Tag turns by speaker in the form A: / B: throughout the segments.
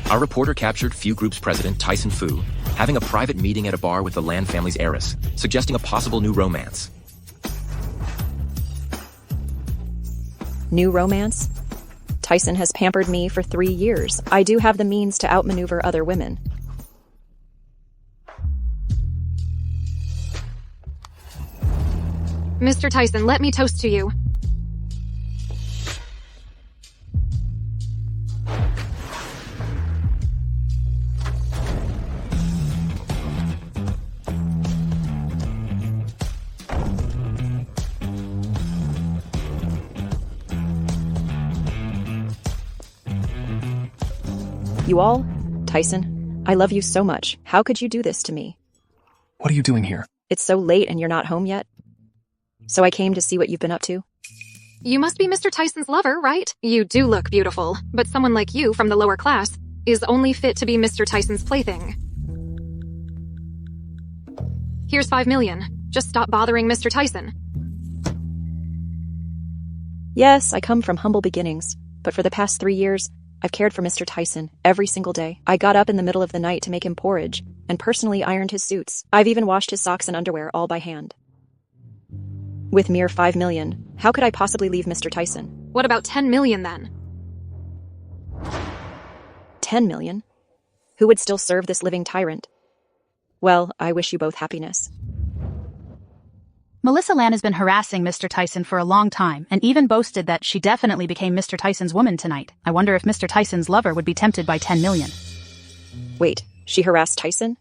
A: Our reporter captured Fu Group's president, Tyson Fu, having a private meeting at a bar with the Lan family's heiress, suggesting a possible new romance.
B: New romance? Tyson has pampered me for 3 years. I do have the means to outmaneuver other women.
C: Mr. Tyson, let me toast to you.
B: You all? Tyson, I love you so much. How could you do this to me?
D: What are you doing here?
B: It's so late and you're not home yet. So I came to see what you've been up to.
C: You must be Mr. Tyson's lover, right? You do look beautiful, but someone like you from the lower class is only fit to be Mr. Tyson's plaything. Here's 5 million. Just stop bothering Mr. Tyson.
B: Yes, I come from humble beginnings, but for the past 3 years, I've cared for Mr. Tyson every single day. I got up in the middle of the night to make him porridge and personally ironed his suits. I've even washed his socks and underwear all by hand. With mere 5 million, how could I possibly leave Mr. Tyson?
C: What about 10 million then?
B: 10 million? Who would still serve this living tyrant? Well, I wish you both happiness.
E: Melissa Lan has been harassing Mr. Tyson for a long time and even boasted that she definitely became Mr. Tyson's woman tonight. I wonder if Mr. Tyson's lover would be tempted by 10 million.
B: Wait, she harassed Tyson?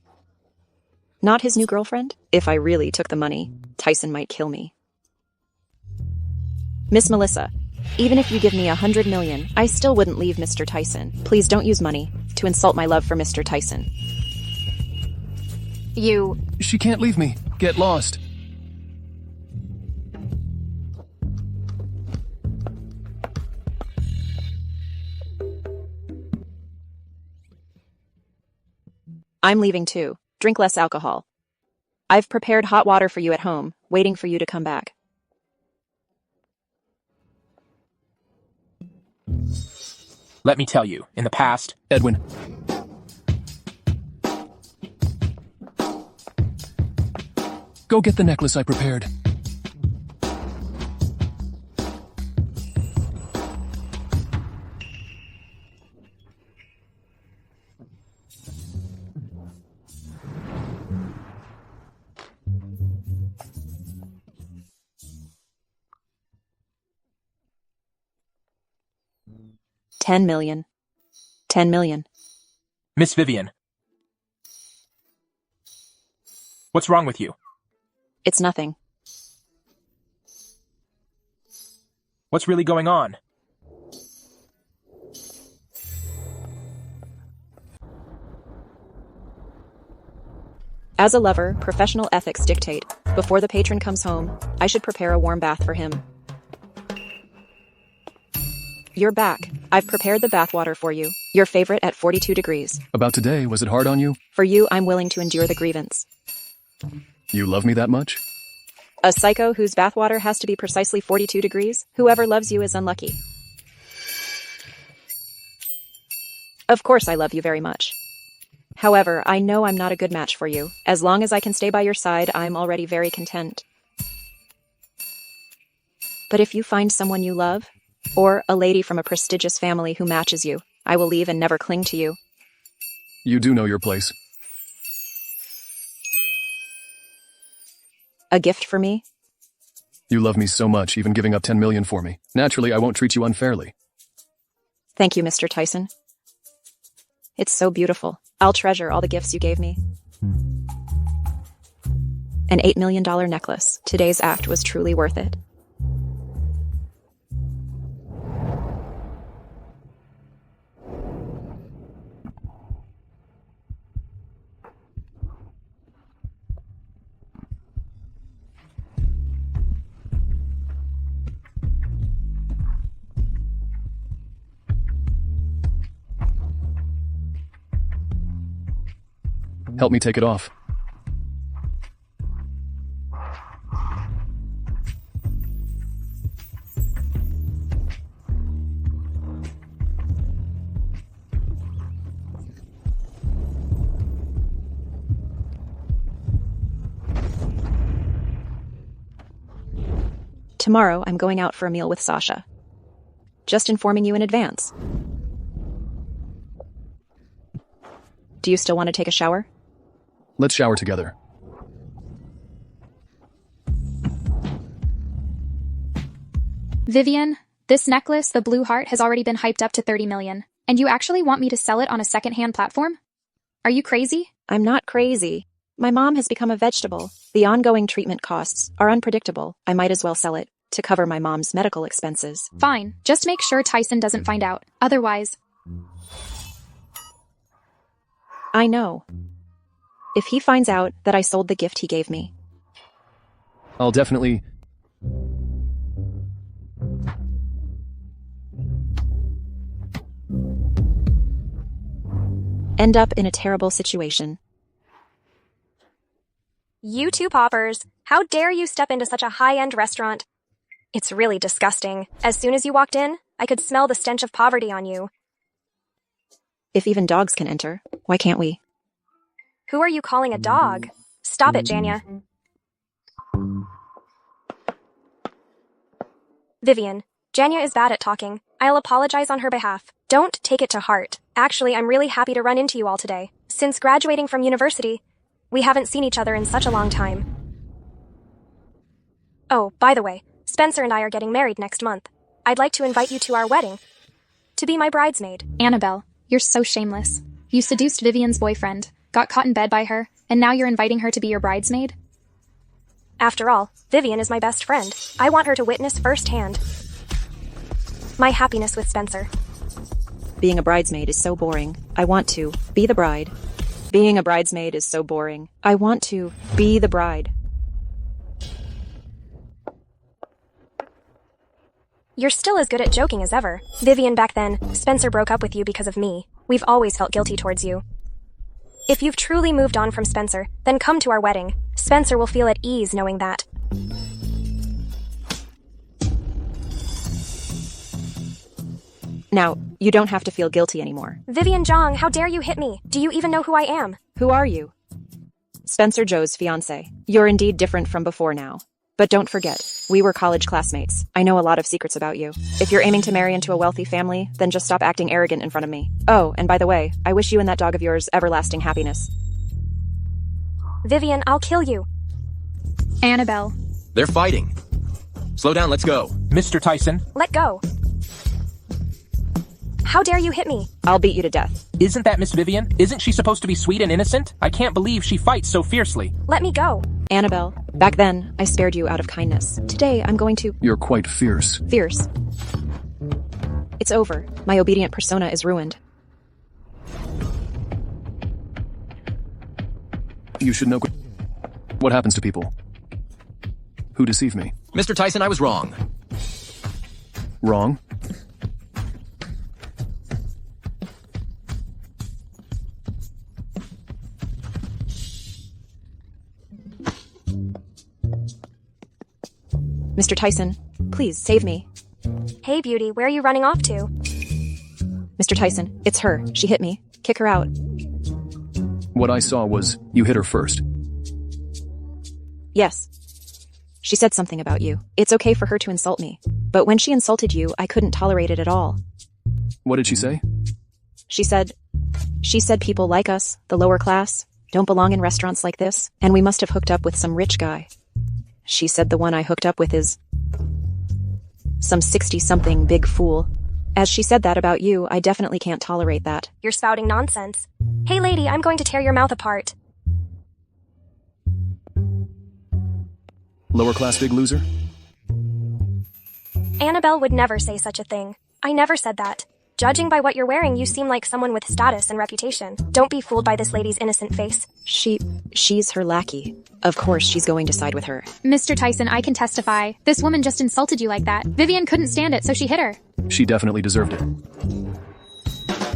B: Not his new girlfriend? If I really took the money, Tyson might kill me. Miss Melissa, even if you give me 100 million, I still wouldn't leave Mr. Tyson. Please don't use money to insult my love for Mr. Tyson.
D: She can't leave me. Get lost.
B: I'm leaving too. Drink less alcohol. I've prepared hot water for you at home, waiting for you to come back.
A: Let me tell you, in the past...
D: Edwin. Go get the necklace I prepared.
B: 10 million. 10 million.
A: Miss Vivian. What's wrong with you?
B: It's nothing.
A: What's really going on?
B: As a lover, professional ethics dictate, before the patron comes home, I should prepare a warm bath for him. You're back. I've prepared the bathwater for you. Your favorite at 42 degrees.
D: About today, was it hard on you?
B: For you, I'm willing to endure the grievance.
D: You love me that much?
B: A psycho whose bathwater has to be precisely 42 degrees? Whoever loves you is unlucky. Of course I love you very much. However, I know I'm not a good match for you. As long as I can stay by your side, I'm already very content. But if you find someone you love, or a lady from a prestigious family who matches you, I will leave and never cling to you.
D: You do know your place.
B: A gift for me?
D: You love me so much, even giving up 10 million for me. Naturally, I won't treat you unfairly.
B: Thank you, Mr. Tyson. It's so beautiful. I'll treasure all the gifts you gave me. An $8 million necklace. Today's act was truly worth it.
D: Help me take it off.
B: Tomorrow, I'm going out for a meal with Sasha. Just informing you in advance. Do you still want to take a shower?
D: Let's shower together.
F: Vivian, this necklace, the blue heart, has already been hyped up to 30 million. And you actually want me to sell it on a second-hand platform? Are you crazy?
B: I'm not crazy. My mom has become a vegetable. The ongoing treatment costs are unpredictable. I might as well sell it to cover my mom's medical expenses.
F: Fine. Just make sure Tyson doesn't find out. Otherwise...
B: I know. If he finds out that I sold the gift he gave me.
D: I'll definitely...
B: end up in a terrible situation.
G: You two paupers, how dare you step into such a high-end restaurant? It's really disgusting. As soon as you walked in, I could smell the stench of poverty on you.
B: If even dogs can enter, why can't we?
G: Who are you calling a dog? Stop it, Janya. Vivian, Janya is bad at talking. I'll apologize on her behalf. Don't take it to heart. Actually, I'm really happy to run into you all today. Since graduating from university, we haven't seen each other in such a long time. Oh, by the way, Spencer and I are getting married next month. I'd like to invite you to our wedding. To be my bridesmaid.
F: Annabelle, you're so shameless. You seduced Vivian's boyfriend, got caught in bed by her, and now you're inviting her to be your bridesmaid?
G: After all, Vivian is my best friend. I want her to witness firsthand my happiness with Spencer.
B: Being a bridesmaid is so boring. I want to be the bride. Being a bridesmaid is so boring. I want to be the bride.
G: You're still as good at joking as ever. Vivian, back then, Spencer broke up with you because of me. We've always felt guilty towards you. If you've truly moved on from Spencer, then come to our wedding. Spencer will feel at ease knowing that.
B: Now, you don't have to feel guilty anymore.
G: Vivian Zhang, how dare you hit me? Do you even know who I am?
B: Who are you? Spencer Joe's fiancé. You're indeed different from before now. But don't forget, we were college classmates. I know a lot of secrets about you. If you're aiming to marry into a wealthy family, then just stop acting arrogant in front of me. Oh, and by the way, I wish you and that dog of yours everlasting happiness.
G: Vivian, I'll kill you.
F: Annabelle.
A: They're fighting. Slow down, let's go.
H: Mr. Tyson.
G: Let go. How dare you hit me?
B: I'll beat you to death.
H: Isn't that Miss Vivian? Isn't she supposed to be sweet and innocent? I can't believe she fights so fiercely.
G: Let me go.
B: Annabelle, back then, I spared you out of kindness. Today, I'm going to...
D: You're quite fierce.
B: Fierce. It's over. My obedient persona is ruined.
D: You should know what happens to people who deceive me.
A: Mr. Tyson, I was wrong.
D: Wrong?
B: Mr. Tyson, please save me.
G: Hey, beauty, where are you running off to?
B: Mr. Tyson, it's her. She hit me. Kick her out.
D: What I saw was you hit her first.
B: Yes. She said something about you. It's okay for her to insult me. But when she insulted you, I couldn't tolerate it at all.
D: What did she say?
B: She said people like us, the lower class, don't belong in restaurants like this, and we must have hooked up with some rich guy. She said the one I hooked up with is some 60-something big fool. As she said that about you, I definitely can't tolerate that.
G: You're spouting nonsense. Hey, lady, I'm going to tear your mouth apart.
D: Lower class big loser?
G: Annabelle would never say such a thing. I never said that. Judging by what you're wearing, you seem like someone with status and reputation. Don't be fooled by this lady's innocent face.
B: She's her lackey. Of course she's going to side with her.
F: Mr. Tyson, I can testify. This woman just insulted you like that. Vivian couldn't stand it, so she hit her.
D: She definitely deserved it.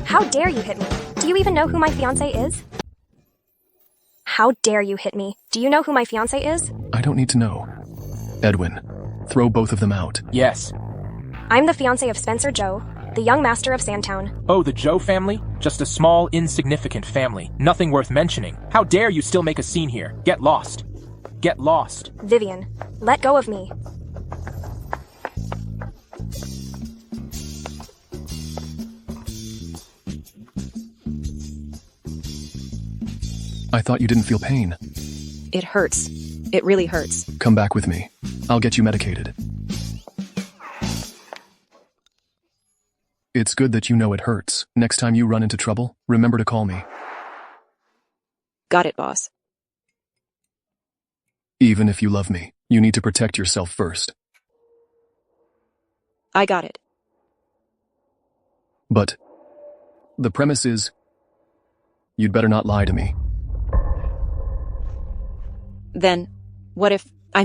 G: How dare you hit me? Do you even know who my fiancé is? How dare you hit me? Do you know who my fiancé is?
D: I don't need to know. Edwin, throw both of them out.
H: Yes.
G: I'm the fiancé of Spencer Joe, the young master of Sandtown.
H: Oh, the Joe family? Just a small, insignificant family. Nothing worth mentioning. How dare you still make a scene here? Get lost. Get lost.
G: Vivian, let go of me.
D: I thought you didn't feel pain.
B: It hurts. It really hurts.
D: Come back with me. I'll get you medicated. It's good that you know it hurts. Next time you run into trouble, remember to call me.
B: Got it, boss.
D: Even if you love me, you need to protect yourself first.
B: I got it.
D: But the premise is, you'd better not lie to me.
B: Then, what if I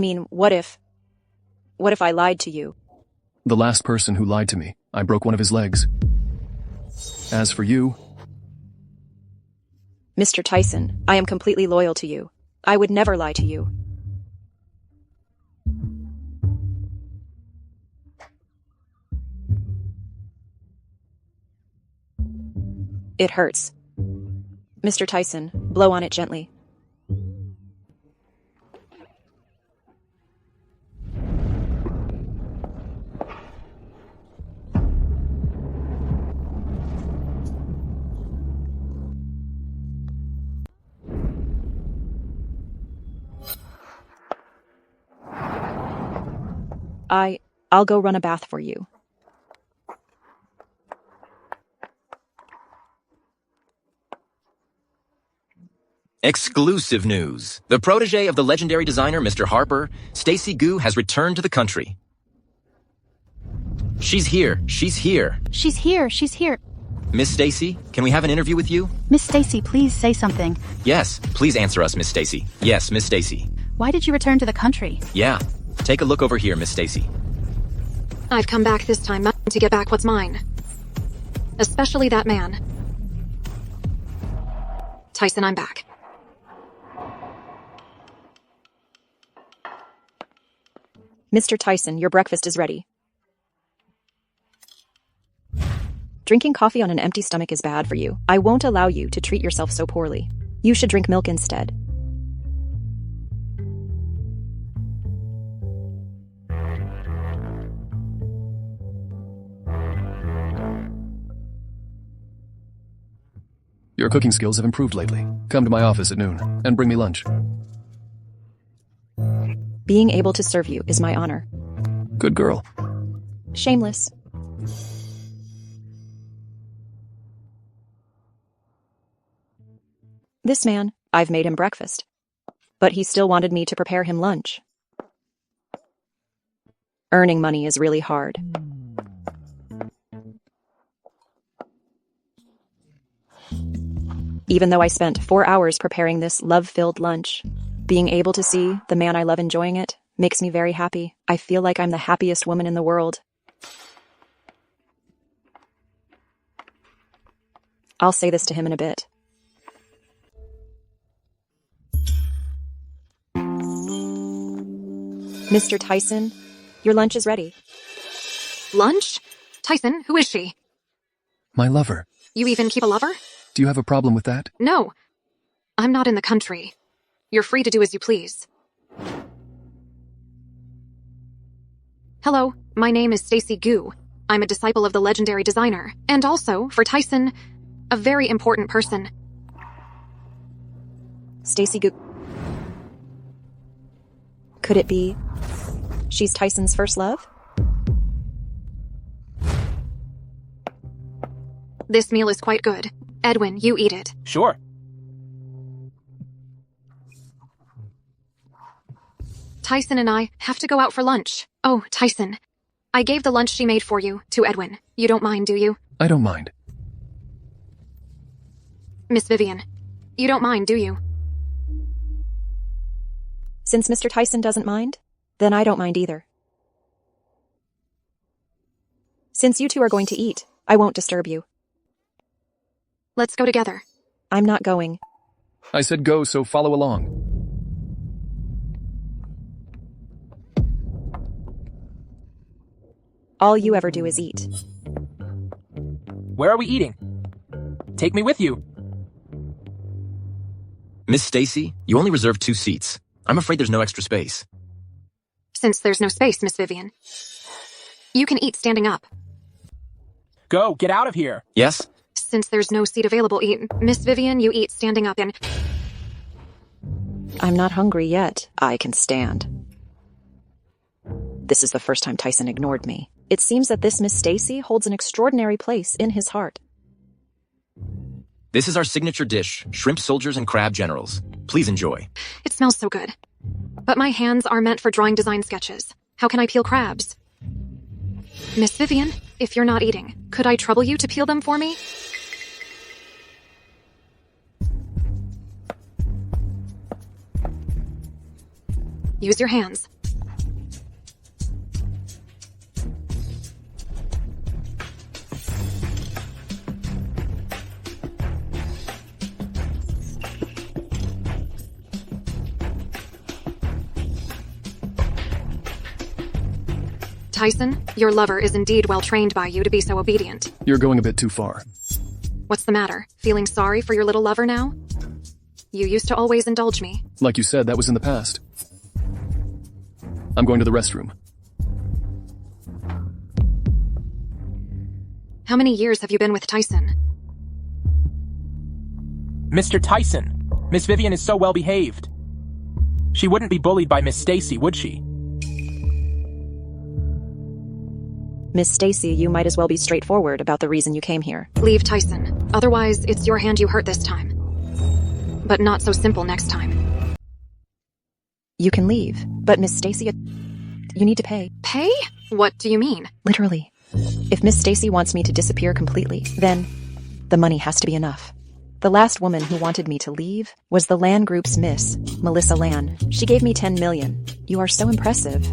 B: lied to you?
D: The last person who lied to me, I broke one of his legs. As for you...
B: Mr. Tyson, I am completely loyal to you. I would never lie to you. It hurts. Mr. Tyson, blow on it gently. I'll go run a bath for you.
A: Exclusive news. The protege of the legendary designer Mr. Harper, Stacy Gu, has returned to the country. She's here. She's here.
E: She's here. She's here.
A: Miss Stacy, can we have an interview with you?
E: Miss Stacy, please say something.
A: Yes, please answer us, Miss Stacy. Yes, Miss Stacy.
E: Why did you return to the country?
A: Yeah. Take a look over here, Miss Stacy.
C: I've come back this time to get back what's mine. Especially that man. Tyson, I'm back.
B: Mr. Tyson, your breakfast is ready. Drinking coffee on an empty stomach is bad for you. I won't allow you to treat yourself so poorly. You should drink milk instead.
D: Your cooking skills have improved lately. Come to my office at noon and bring me lunch.
B: Being able to serve you is my honor.
D: Good girl.
B: Shameless. This man, I've made him breakfast. But he still wanted me to prepare him lunch. Earning money is really hard. Even though I spent 4 hours preparing this love-filled lunch, being able to see the man I love enjoying it makes me very happy. I feel like I'm the happiest woman in the world. I'll say this to him in a bit. Mr. Tyson, your lunch is ready.
C: Lunch? Tyson, who is she?
D: My lover.
C: You even keep a lover?
D: Do you have a problem with that?
C: No. I'm not in the country. You're free to do as you please. Hello, my name is Stacy Gu. I'm a disciple of the legendary designer, and also, for Tyson, a very important person.
B: Stacy Gu. Could it be she's Tyson's first love?
C: This meal is quite good. Edwin, you eat it.
H: Sure.
C: Tyson and I have to go out for lunch. Oh, Tyson, I gave the lunch she made for you to Edwin. You don't mind, do you?
D: I don't mind.
C: Miss Vivian, you don't mind, do you?
B: Since Mr. Tyson doesn't mind, then I don't mind either. Since you two are going to eat, I won't disturb you.
C: Let's go together.
B: I'm not going.
D: I said go, so follow along.
B: All you ever do is eat.
H: Where are we eating? Take me with you.
A: Miss Stacy, you only reserved 2 seats. I'm afraid there's no extra space.
C: Since there's no space, Miss Vivian, you can eat standing up.
H: Go, get out of here.
A: Yes?
C: Since there's no seat available, Miss Vivian, you eat standing up and...
B: I'm not hungry yet. I can stand. This is the first time Tyson ignored me. It seems that this Miss Stacy holds an extraordinary place in his heart.
A: This is our signature dish, shrimp soldiers and crab generals. Please enjoy.
C: It smells so good. But my hands are meant for drawing design sketches. How can I peel crabs? Miss Vivian, if you're not eating, could I trouble you to peel them for me? Use your hands. Tyson, your lover is indeed well trained by you to be so obedient.
D: You're going a bit too far.
C: What's the matter? Feeling sorry for your little lover now? You used to always indulge me.
D: Like you said, that was in the past. I'm going to the restroom.
C: How many years have you been with Tyson?
H: Mr. Tyson, Miss Vivian is so well behaved. She wouldn't be bullied by Miss Stacy, would she?
B: Miss Stacy, you might as well be straightforward about the reason you came here.
C: Leave Tyson. Otherwise, it's your hand you hurt this time. But not so simple next time.
B: You can leave, but Miss Stacy, you need to pay.
C: Pay? What do you mean?
B: Literally. If Miss Stacy wants me to disappear completely, then the money has to be enough. The last woman who wanted me to leave was the Lan Group's Miss, Melissa Lan. She gave me 10 million. You are so impressive.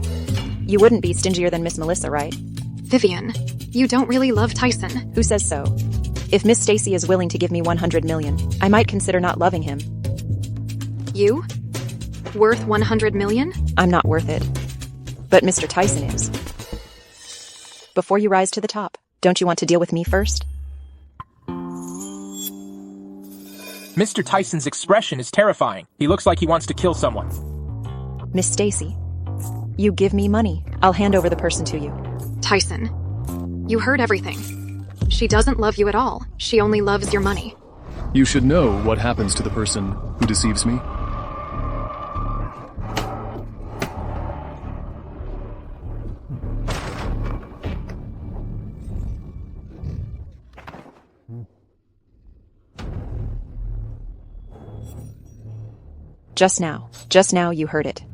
B: You wouldn't be stingier than Miss Melissa, right?
C: Vivian, you don't really love Tyson.
B: Who says so? If Miss Stacy is willing to give me 100 million, I might consider not loving him.
C: You? Worth 100 million?
B: I'm not worth it. But Mr. Tyson is. Before you rise to the top, don't you want to deal with me first?
H: Mr. Tyson's expression is terrifying. He looks like he wants to kill someone.
B: Miss Stacy, you give me money, I'll hand over the person to you.
C: Tyson, you heard everything. She doesn't love you at all. She only loves your money.
D: You should know what happens to the person who deceives me.
B: Just now you heard it.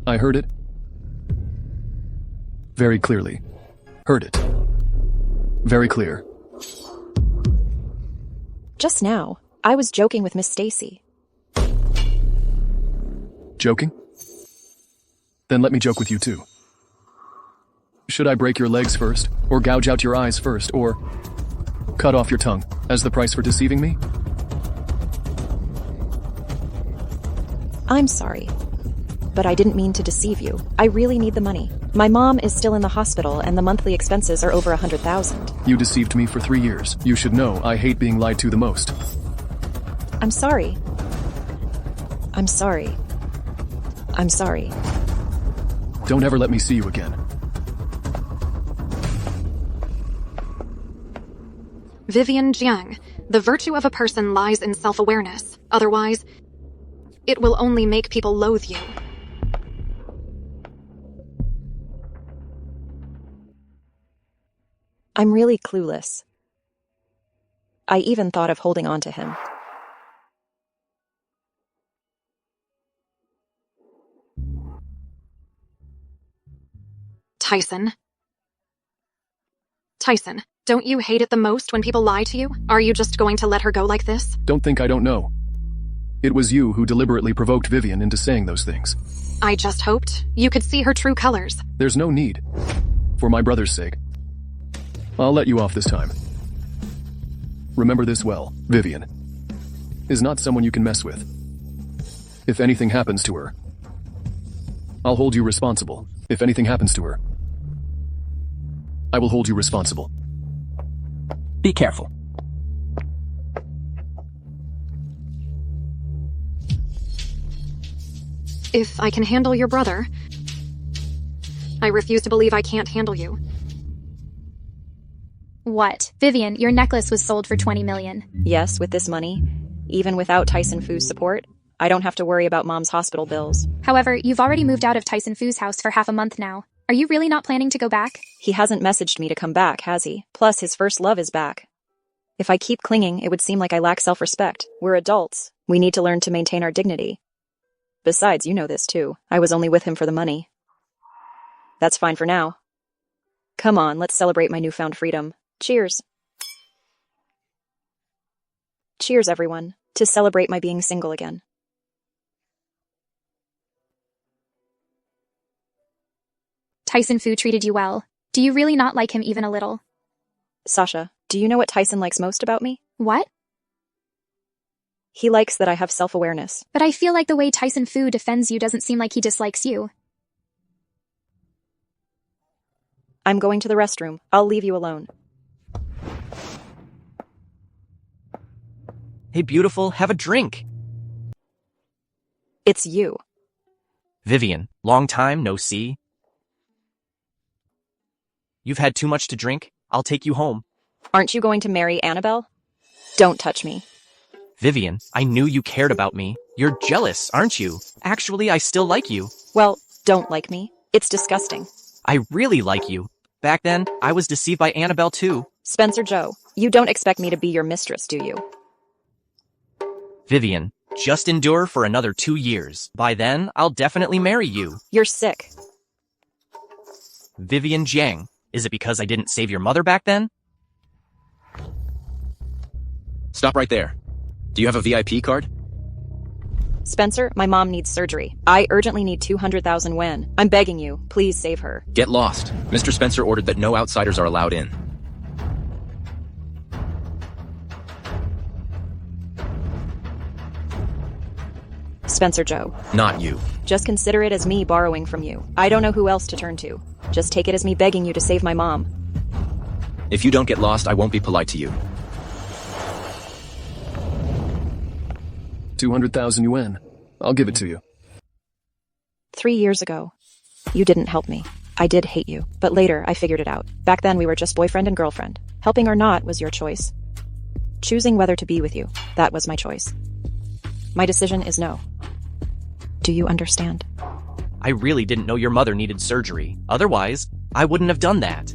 D: I heard it. Very clearly. Heard it. Very clear.
B: Just now, I was joking with Miss Stacy.
D: Joking? Then let me joke with you too. Should I break your legs first, or gouge out your eyes first, or cut off your tongue as the price for deceiving me?
B: I'm sorry, but I didn't mean to deceive you. I really need the money. My mom is still in the hospital and the monthly expenses are over 100,000.
D: You deceived me for 3 years. You should know I hate being lied to the most.
B: I'm sorry. I'm sorry. I'm sorry.
D: Don't ever let me see you again.
C: Vivian Jiang, the virtue of a person lies in self-awareness. Otherwise, it will only make people loathe you.
B: I'm really clueless. I even thought of holding on to him.
C: Tyson, don't you hate it the most when people lie to you? Are you just going to let her go like this?
D: Don't think I don't know. It was you who deliberately provoked Vivian into saying those things.
C: I just hoped you could see her true colors.
D: There's no need. For my brother's sake. I'll let you off this time. Remember this well, Vivian is not someone you can mess with. If anything happens to her, I'll hold you responsible. If anything happens to her, I will hold you responsible.
H: Be careful.
C: If I can handle your brother, I refuse to believe I can't handle you.
F: What? Vivian, your necklace was sold for 20 million.
B: Yes, with this money, even without Tyson Fu's support, I don't have to worry about Mom's hospital bills.
F: However, you've already moved out of Tyson Fu's house for half a month now. Are you really not planning to go back?
B: He hasn't messaged me to come back, has he? Plus, his first love is back. If I keep clinging, it would seem like I lack self-respect. We're adults. We need to learn to maintain our dignity. Besides, you know this too. I was only with him for the money. That's fine for now. Come on, let's celebrate my newfound freedom. Cheers. Cheers, everyone, to celebrate my being single again.
F: Tyson Fu treated you well. Do you really not like him even a little?
B: Sasha, do you know what Tyson likes most about me?
F: What?
B: He likes that I have self-awareness.
F: But I feel like the way Tyson Fu defends you doesn't seem like he dislikes you.
B: I'm going to the restroom. I'll leave you alone.
A: Hey, beautiful, have a drink.
B: It's you.
A: Vivian, long time no see. You've had too much to drink? I'll take you home.
B: Aren't you going to marry Annabelle? Don't touch me.
A: Vivian, I knew you cared about me. You're jealous, aren't you? Actually, I still like you.
B: Well, don't like me. It's disgusting.
A: I really like you. Back then, I was deceived by Annabelle too.
B: Spencer Joe, you don't expect me to be your mistress, do you?
A: Vivian, just endure for another 2 years. By then, I'll definitely marry you.
B: You're sick.
A: Vivian Jiang, is it because I didn't save your mother back then?
I: Stop right there. Do you have a VIP card?
B: Spencer, my mom needs surgery. I urgently need 200,000 yuan. I'm begging you, please save her.
I: Get lost. Mr. Spencer ordered that no outsiders are allowed in.
B: Spencer Joe.
I: Not you.
B: Just consider it as me borrowing from you. I don't know who else to turn to. Just take it as me begging you to save my mom.
I: If you don't get lost, I won't be polite to you.
D: 200,000 yuan. I'll give it to you.
B: 3 years ago, you didn't help me. I did hate you, but later I figured it out. Back then we were just boyfriend and girlfriend. Helping or not was your choice. Choosing whether to be with you, that was my choice. My decision is no. Do you understand?
A: I really didn't know your mother needed surgery. Otherwise, I wouldn't have done that.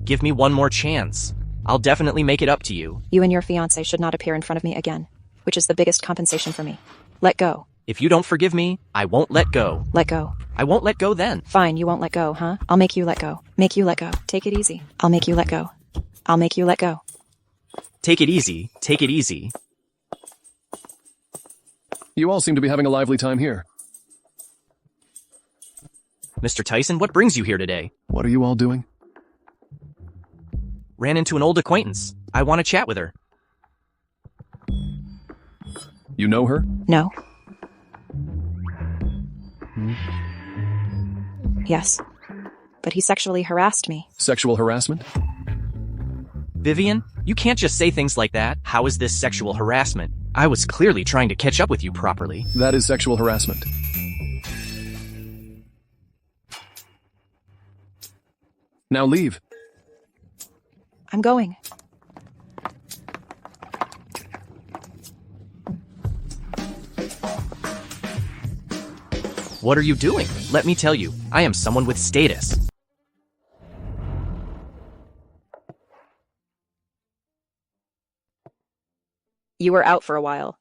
A: Give me one more chance. I'll definitely make it up to you.
B: You and your fiancé should not appear in front of me again, which is the biggest compensation for me. Let go.
A: If you don't forgive me, I won't let go.
B: Let go.
A: I won't let go then.
B: Fine, you won't let go, huh? I'll make you let go. Make you let go. Take it easy. I'll make you let go. I'll make you let go.
A: Take it easy. Take it easy.
D: You all seem to be having a lively time here.
A: Mr. Tyson, what brings you here today?
D: What are you all doing?
A: Ran into an old acquaintance. I want to chat with her.
D: You know her?
B: No. Yes. But he sexually harassed me.
D: Sexual harassment?
A: Vivian, you can't just say things like that. How is this sexual harassment? I was clearly trying to catch up with you properly.
D: That is sexual harassment. Now leave.
B: I'm going.
A: What are you doing? Let me tell you, I am someone with status.
B: You were out for a while.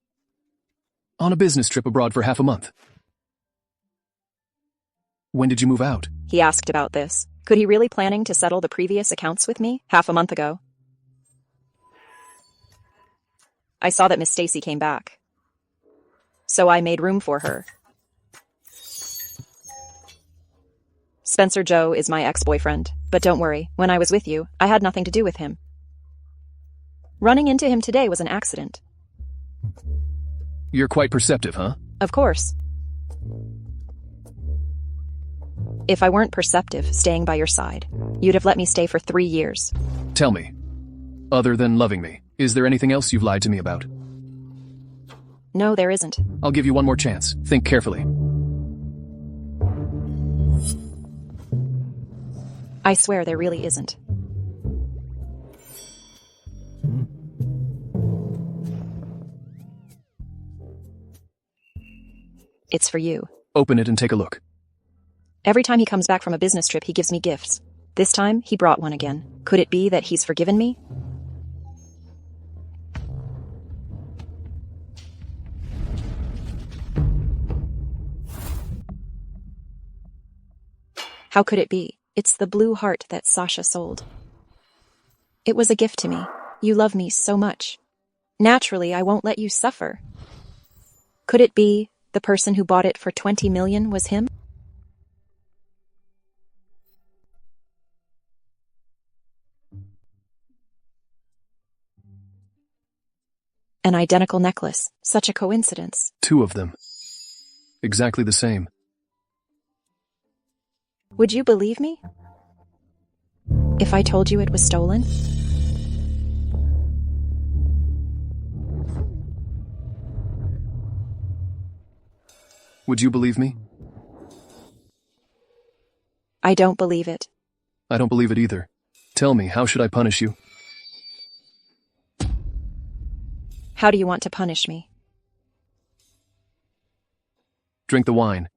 D: On a business trip abroad for half a month. When did you move out?
B: He asked about this. Could he really planning to settle the previous accounts with me half a month ago? I saw that Miss Stacy came back. So I made room for her. Spencer Joe is my ex-boyfriend, but don't worry, when I was with you, I had nothing to do with him. Running into him today was an accident.
D: You're quite perceptive, huh?
B: Of course. If I weren't perceptive, staying by your side, you'd have let me stay for 3 years.
D: Tell me, other than loving me, is there anything else you've lied to me about?
B: No, there isn't.
D: I'll give you one more chance. Think carefully.
B: I swear there really isn't. It's for you.
D: Open it and take a look.
B: Every time he comes back from a business trip, he gives me gifts. This time, he brought one again. Could it be that he's forgiven me? How could it be? It's the blue heart that Sasha sold. It was a gift to me. You love me so much. Naturally, I won't let you suffer. Could it be the person who bought it for 20 million was him? An identical necklace. Such a coincidence.
D: 2 of them. Exactly the same.
B: Would you believe me? If I told you it was stolen?
D: Would you believe me?
B: I don't believe it.
D: I don't believe it either. Tell me, how should I punish you?
B: How do you want to punish me?
D: Drink the wine.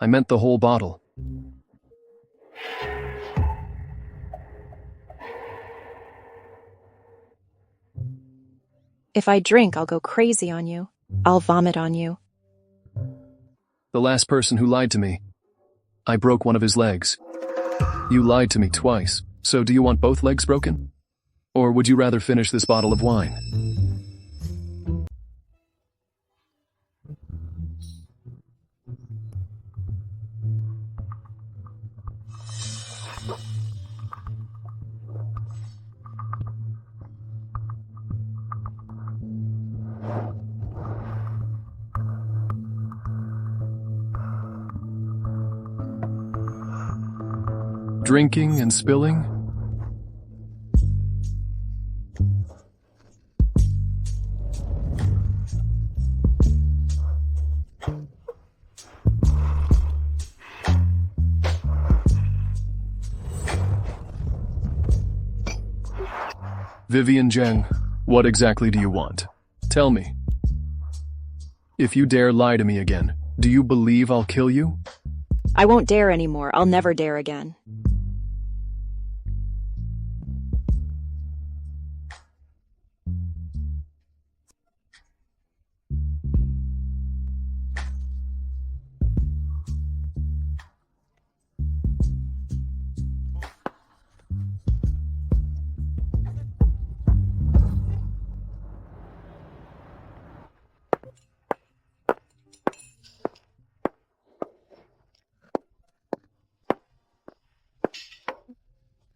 D: I meant the whole bottle.
B: If I drink, I'll go crazy on you. I'll vomit on you.
D: The last person who lied to me. I broke one of his legs. You lied to me twice. So do you want both legs broken? Or would you rather finish this bottle of wine? Drinking and spilling? Vivian Zheng, what exactly do you want? Tell me. If you dare lie to me again, do you believe I'll kill you?
B: I won't dare anymore. I'll never dare again.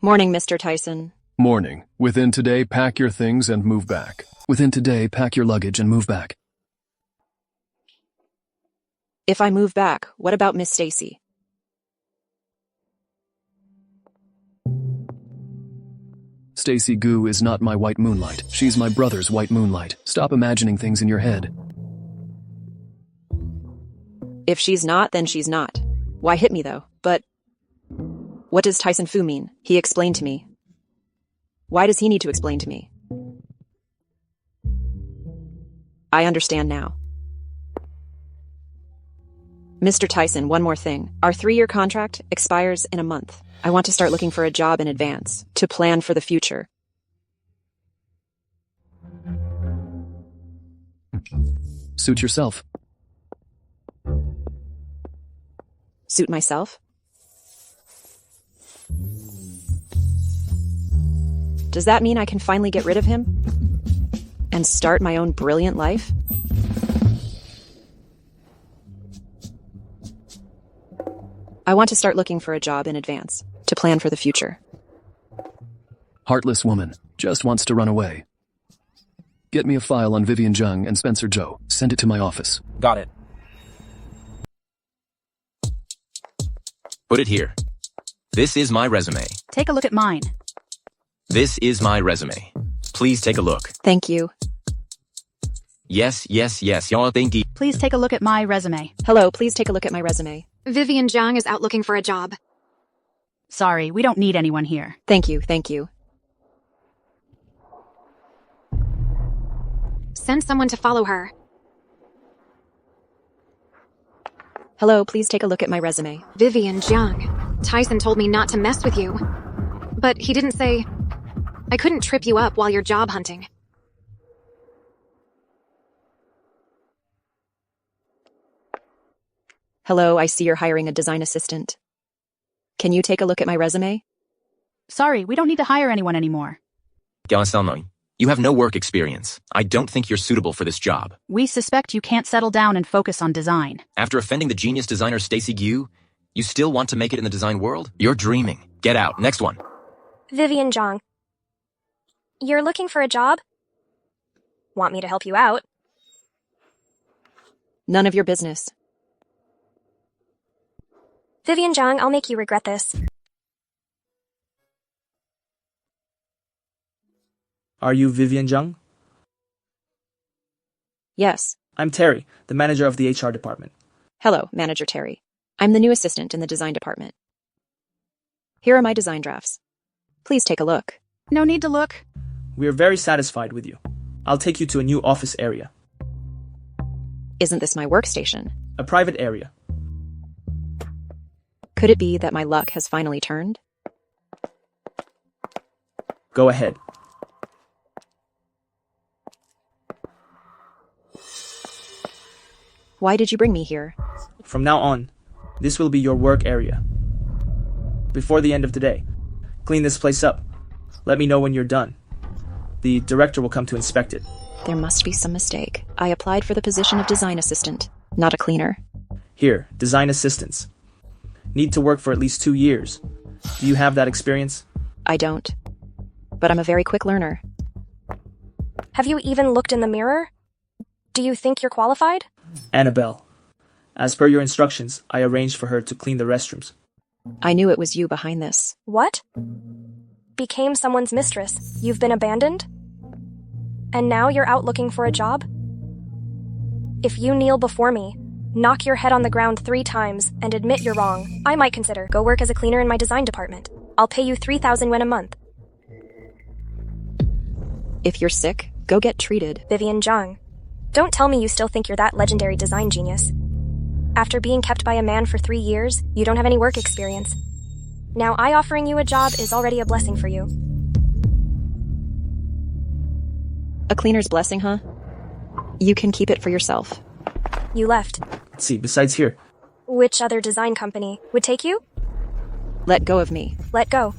B: Morning, Mr. Tyson.
D: Morning. Within today, pack your things and move back. Within today, pack your luggage and move back.
B: If I move back, what about Miss Stacy?
D: Stacy Gu is not my white moonlight. She's my brother's white moonlight. Stop imagining things in your head.
B: If she's not, then she's not. Why hit me, though? But what does Tyson Fu mean? He explained to me. Why does he need to explain to me? I understand now. Mr. Tyson, one more thing. Our 3-year contract expires in a month. I want to start looking for a job in advance, to plan for the future.
D: Suit yourself.
B: Suit myself? Does that mean I can finally get rid of him? And start my own brilliant life? I want to start looking for a job in advance, to plan for the future.
D: Heartless woman. Just wants to run away. Get me a file on Vivian Zheng and Spencer Zhou. Send it to my office.
H: Got it.
I: Put it here. This is my resume.
E: Take a look at mine.
I: This is my resume. Please take a look.
B: Thank you.
I: Yes, y'all thank you.
E: Please take a look at my resume.
B: Hello, please take a look at my resume.
C: Vivian Zhang is out looking for a job.
E: Sorry, we don't need anyone here.
B: Thank you, thank you.
C: Send someone to follow her.
B: Hello, please take a look at my resume.
C: Vivian Jiang. Tyson told me not to mess with you. But he didn't say... I couldn't trip you up while you're job hunting.
B: Hello, I see you're hiring a design assistant. Can you take a look at my resume?
E: Sorry, we don't need to hire anyone anymore.
I: You have no work experience. I don't think you're suitable for this job.
E: We suspect you can't settle down and focus on design.
I: After offending the genius designer Stacy Gu, you still want to make it in the design world? You're dreaming. Get out. Next one.
G: Vivian Zhang. You're looking for a job? Want me to help you out?
B: None of your business.
G: Vivian Zhang, I'll make you regret this.
J: Are you Vivian Zhang?
B: Yes.
J: I'm Terry, the manager of the HR department.
B: Hello, Manager Terry. I'm the new assistant in the design department. Here are my design drafts. Please take a look.
E: No need to look.
J: We are very satisfied with you. I'll take you to a new office area.
B: Isn't this my workstation?
J: A private area.
B: Could it be that my luck has finally turned?
J: Go ahead.
B: Why did you bring me here?
J: From now on, this will be your work area. Before the end of the day, clean this place up. Let me know when you're done. The director will come to inspect it.
B: There must be some mistake. I applied for the position of design assistant, not a cleaner.
J: Here, design assistants. Need to work for at least 2 years. Do you have that experience?
B: I don't. But I'm a very quick learner.
G: Have you even looked in the mirror? Do you think you're qualified?
J: Annabelle. As per your instructions, I arranged for her to clean the restrooms.
B: I knew it was you behind this.
G: What? Became someone's mistress. You've been abandoned? And now you're out looking for a job? If you kneel before me, knock your head on the ground 3 times, and admit you're wrong, I might consider go work as a cleaner in my design department. I'll pay you 3,000 yuan a month.
B: If you're sick, go get treated.
G: Vivian Zhang. Don't tell me you still think you're that legendary design genius. After being kept by a man for 3 years, you don't have any work experience. Now I offering you a job is already a blessing for you.
B: A cleaner's blessing, huh? You can keep it for yourself.
G: You left.
J: Let's see, besides here.
G: Which other design company would take you?
B: Let go of me.
G: Let go.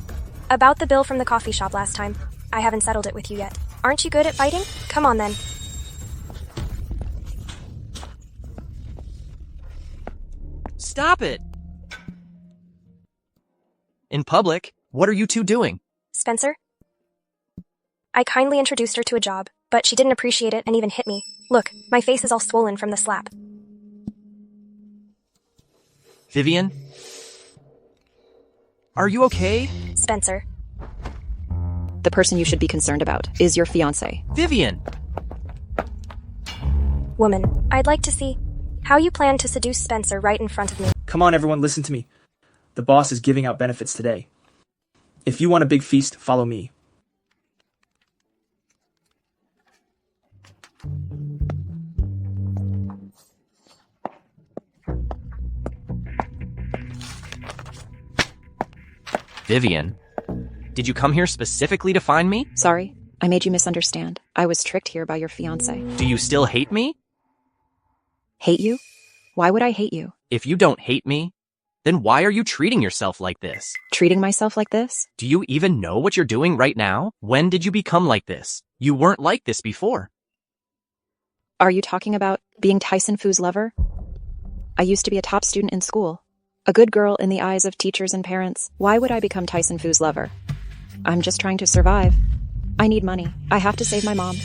G: About the bill from the coffee shop last time. I haven't settled it with you yet. Aren't you good at fighting? Come on then.
A: Stop it! In public, what are you two doing?
G: Spencer? I kindly introduced her to a job, but she didn't appreciate it and even hit me. Look, my face is all swollen from the slap.
A: Vivian? Are you okay?
G: Spencer.
B: The person you should be concerned about is your fiancé.
A: Vivian!
G: Woman, I'd like to see how you plan to seduce Spencer right in front of me.
J: Come on, everyone, listen to me. The boss is giving out benefits today. If you want a big feast, follow me.
A: Vivian, did you come here specifically to find me?
B: Sorry, I made you misunderstand. I was tricked here by your fiancé.
A: Do you still hate me?
B: Hate you? Why would I hate you?
A: If you don't hate me, then why are you treating yourself like this?
B: Treating myself like this?
A: Do you even know what you're doing right now? When did you become like this? You weren't like this before.
B: Are you talking about being Tyson Fu's lover? I used to be a top student in school. A good girl in the eyes of teachers and parents. Why would I become Tyson Fu's lover? I'm just trying to survive. I need money. I have to save my mom.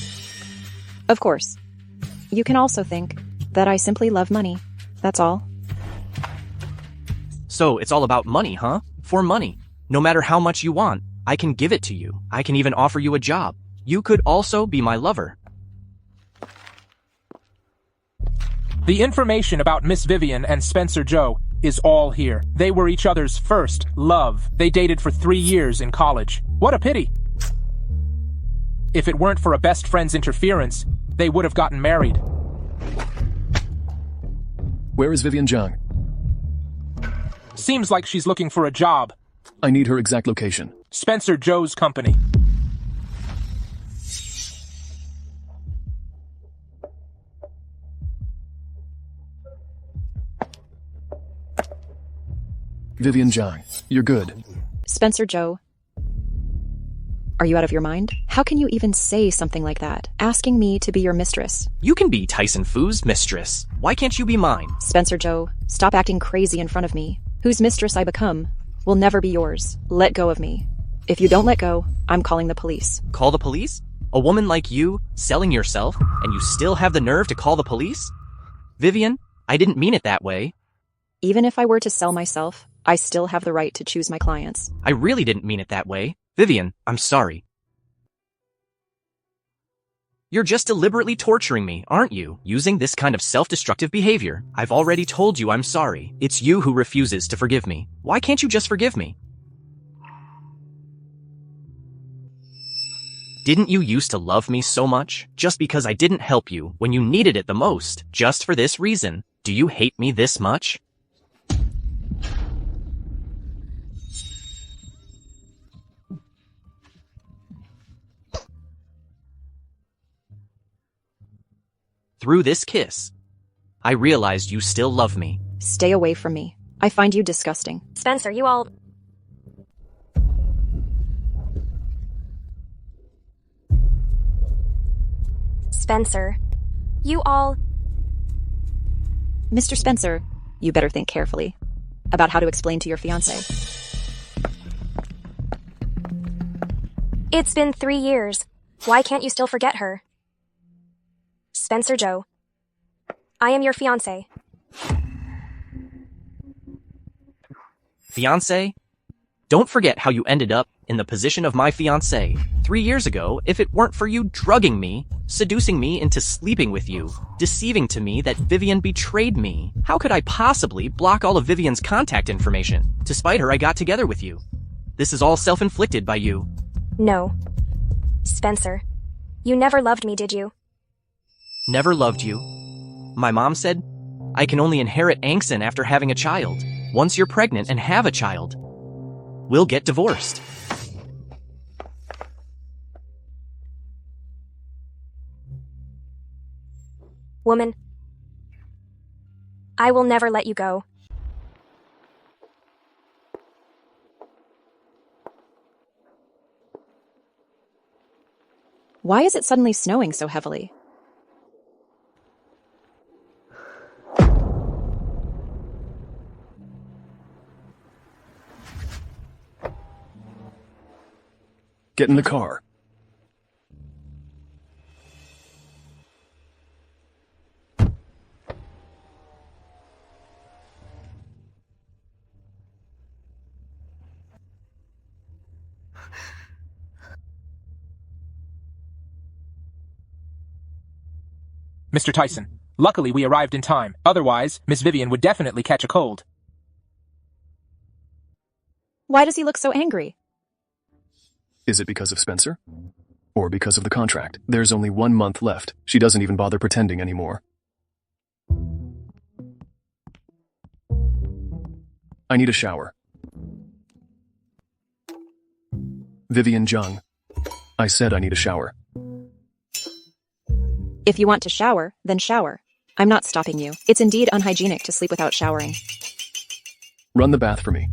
B: Of course. You can also think that I simply love money. That's all.
A: So it's all about money, huh? For money. No matter how much you want, I can give it to you. I can even offer you a job. You could also be my lover.
H: The information about Miss Vivian and Spencer Joe is all here. They were each other's first love. They dated for 3 years in college. What a pity. If it weren't for a best friend's interference, they would have gotten married.
D: Where is Vivian Zhang?
H: Seems like she's looking for a job.
D: I need her exact location.
H: Spencer Joe's company.
D: Vivian Zhang, you're good.
B: Spencer Joe. Are you out of your mind? How can you even say something like that? Asking me to be your mistress.
A: You can be Tyson Fu's mistress. Why can't you be mine?
B: Spencer Joe, stop acting crazy in front of me. Whose mistress I become will never be yours. Let go of me. If you don't let go, I'm calling the police.
A: Call the police? A woman like you, selling yourself, and you still have the nerve to call the police? Vivian, I didn't mean it that way.
B: Even if I were to sell myself, I still have the right to choose my clients.
A: I really didn't mean it that way. Vivian, I'm sorry. You're just deliberately torturing me, aren't you? Using this kind of self-destructive behavior. I've already told you I'm sorry. It's you who refuses to forgive me. Why can't you just forgive me? Didn't you used to love me so much? Just because I didn't help you when you needed it the most? Just for this reason? Do you hate me this much? Through this kiss, I realized you still love me.
B: Stay away from me. I find you disgusting.
G: Spencer, you all... Spencer, you all...
B: Mr. Spencer, you better think carefully about how to explain to your fiancé.
G: It's been 3 years. Why can't you still forget her? Spencer Joe, I am your fiancé.
A: Fiancé? Don't forget how you ended up in the position of my fiancé 3 years ago if it weren't for you drugging me, seducing me into sleeping with you, deceiving to me that Vivian betrayed me. How could I possibly block all of Vivian's contact information? To spite her, I got together with you. This is all self-inflicted by you.
G: No. Spencer, you never loved me, did you?
A: Never loved you. My mom said, I can only inherit angst after having a child. Once you're pregnant and have a child, we'll get divorced.
G: Woman, I will never let you go.
B: Why is it suddenly snowing so heavily?
D: Get in the car.
H: Mr. Tyson, luckily we arrived in time. Otherwise, Miss Vivian would definitely catch a cold.
B: Why does he look so angry?
D: Is it because of Spencer? Or because of the contract? There's only 1 month left. She doesn't even bother pretending anymore. I need a shower. Vivian Zhang. I said I need a shower.
B: If you want to shower, then shower. I'm not stopping you. It's indeed unhygienic to sleep without showering.
D: Run the bath for me.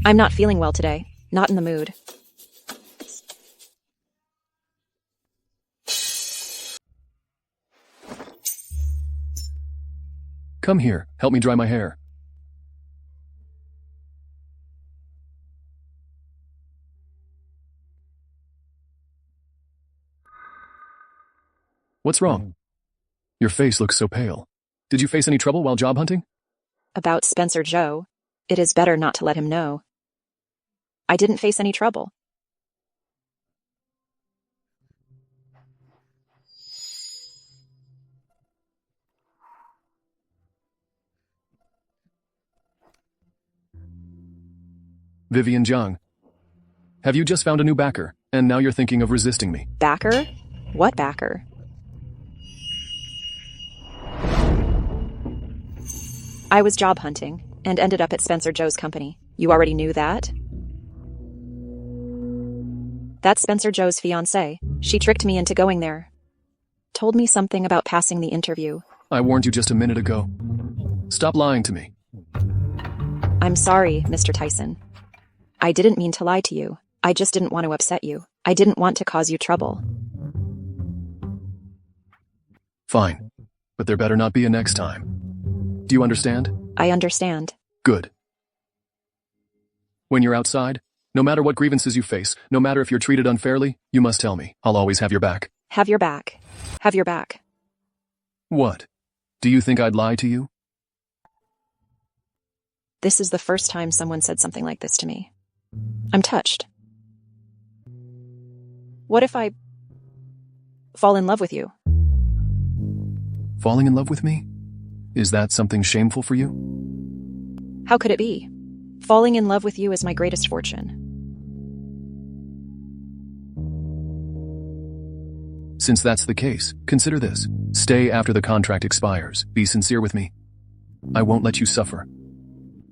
B: I'm not feeling well today. Not in the mood.
D: Come here, help me dry my hair. What's wrong? Your face looks so pale. Did you face any trouble while job hunting?
B: About Spencer Joe, it is better not to let him know. I didn't face any trouble.
D: Vivian Zhang. Have you just found a new backer? And now you're thinking of resisting me.
B: Backer? What backer? I was job hunting and ended up at Spencer Joe's company. You already knew that? That's Spencer Joe's fiancée. She tricked me into going there. Told me something about passing the interview.
D: I warned you just a minute ago. Stop lying to me.
B: I'm sorry, Mr. Tyson. I didn't mean to lie to you. I just didn't want to upset you. I didn't want to cause you trouble.
D: Fine. But there better not be a next time. Do you understand?
B: I understand.
D: Good. When you're outside, no matter what grievances you face, no matter if you're treated unfairly, you must tell me. I'll always have your back.
B: Have your back. Have your back.
D: What? Do you think I'd lie to you?
B: This is the first time someone said something like this to me. I'm touched. What if I fall in love with you?
D: Falling in love with me? Is that something shameful for you?
B: How could it be? Falling in love with you is my greatest fortune.
D: Since that's the case, consider this. Stay after the contract expires. Be sincere with me. I won't let you suffer.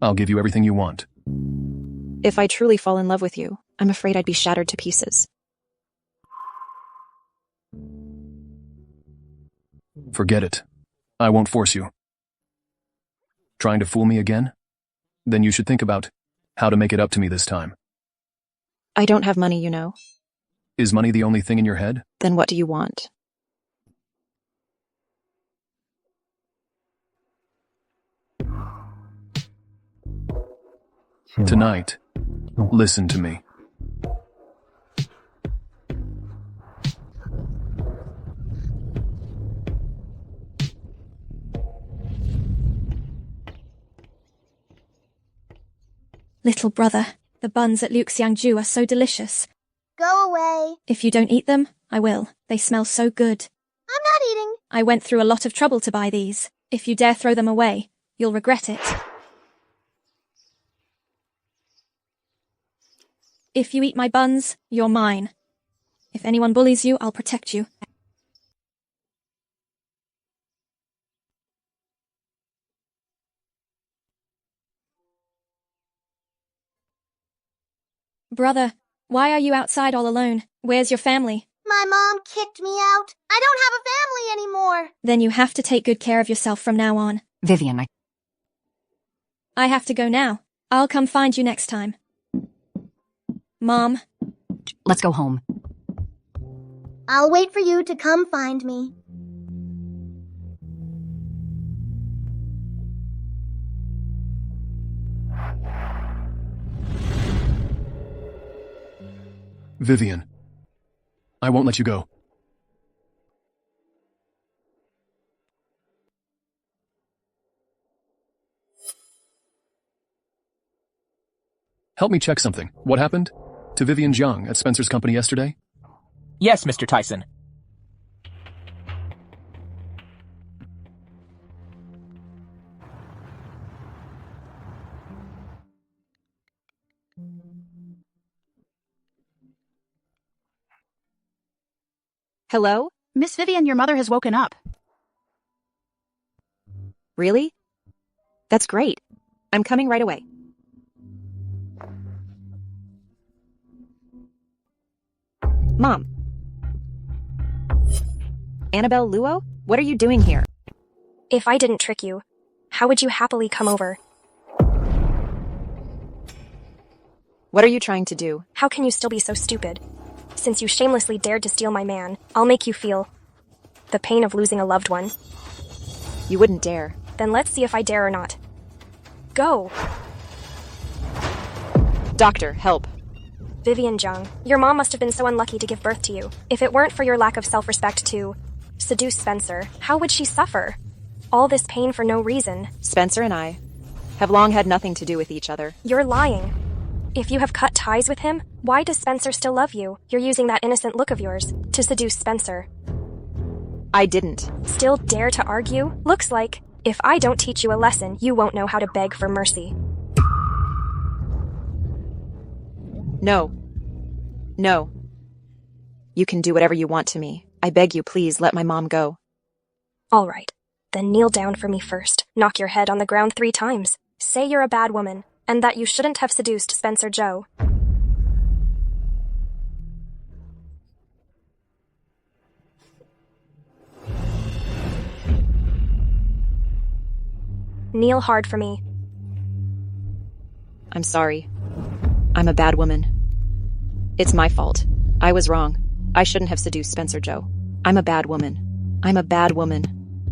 D: I'll give you everything you want.
B: If I truly fall in love with you, I'm afraid I'd be shattered to pieces.
D: Forget it. I won't force you. Trying to fool me again? Then you should think about how to make it up to me this time.
B: I don't have money, you know.
D: Is money the only thing in your head?
B: Then what do you want?
D: Tonight, listen to me.
K: Little brother, the buns at Lin Yongju are so delicious.
L: Go away.
K: If you don't eat them, I will. They smell so good.
L: I'm not eating.
K: I went through a lot of trouble to buy these. If you dare throw them away, you'll regret it. If you eat my buns, you're mine. If anyone bullies you, I'll protect you. Brother, why are you outside all alone? Where's your family?
L: My mom kicked me out. I don't have a family anymore.
K: Then you have to take good care of yourself from now on.
M: Vivian,
K: I have to go now. I'll come find you next time. Mom.
M: Let's go home.
L: I'll wait for you to come find me.
D: Vivian, I won't let you go. Help me check something. What happened to Vivian Jiang at Spencer's company yesterday?
H: Yes, Mr. Tyson.
B: Hello?
E: Miss Vivian, your mother has woken up.
B: Really? That's great. I'm coming right away. Mom. Annabelle Luo? What are you doing here?
G: If I didn't trick you, how would you happily come over?
B: What are you trying to do?
G: How can you still be so stupid? Since you shamelessly dared to steal my man, I'll make you feel the pain of losing a loved one.
B: You wouldn't dare.
G: Then let's see if I dare or not. Go!
B: Doctor, help.
G: Vivian Jiang, your mom must have been so unlucky to give birth to you. If it weren't for your lack of self-respect to seduce Spencer, how would she suffer? All this pain for no reason.
B: Spencer and I have long had nothing to do with each other.
G: You're lying. If you have cut ties with him, why does Spencer still love you? You're using that innocent look of yours to seduce Spencer.
B: I didn't.
G: Still dare to argue? Looks like, if I don't teach you a lesson, you won't know how to beg for mercy.
B: No. No. You can do whatever you want to me. I beg you, please let my mom go.
G: All right. Then kneel down for me first. Knock your head on the ground 3 times. Say you're a bad woman, and that you shouldn't have seduced Spencer Joe. Kneel hard for me.
B: I'm sorry. I'm a bad woman. It's my fault. I was wrong. I shouldn't have seduced Spencer Joe. I'm a bad woman. I'm a bad woman.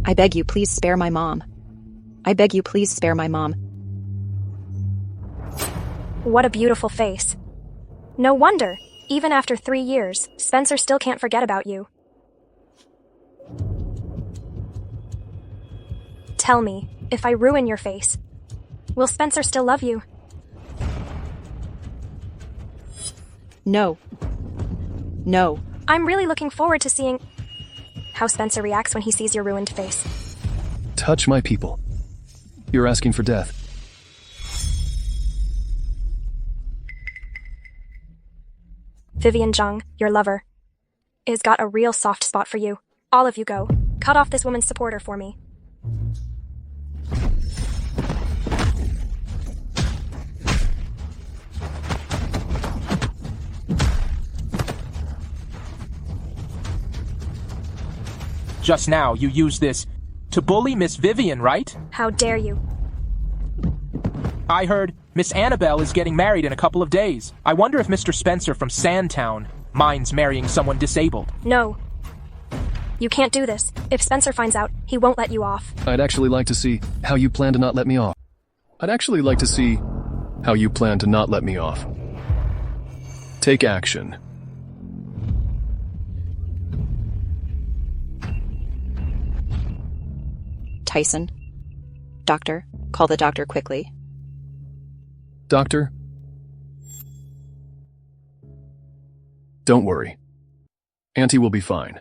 B: I beg you, please spare my mom. I beg you, please spare my mom.
G: What a beautiful face. No wonder, even after 3 years, Spencer still can't forget about you. Tell me, if I ruin your face, will Spencer still love you?
B: No. No.
G: I'm really looking forward to seeing how Spencer reacts when he sees your ruined face.
D: Touch my people. You're asking for death.
G: Vivian Zhang, your lover, has got a real soft spot for you. All of you go. Cut off this woman's supporter for me.
H: Just now, you used this to bully Miss Vivian, right?
G: How dare you?
H: I heard Miss Annabelle is getting married in a couple of days. I wonder if Mr. Spencer from Sandtown minds marrying someone disabled.
G: No. You can't do this. If Spencer finds out, he won't let you off.
D: I'd actually like to see how you plan to not let me off. Take action.
B: Tyson. Doctor. Call the doctor quickly.
D: Doctor? Don't worry. Auntie will be fine.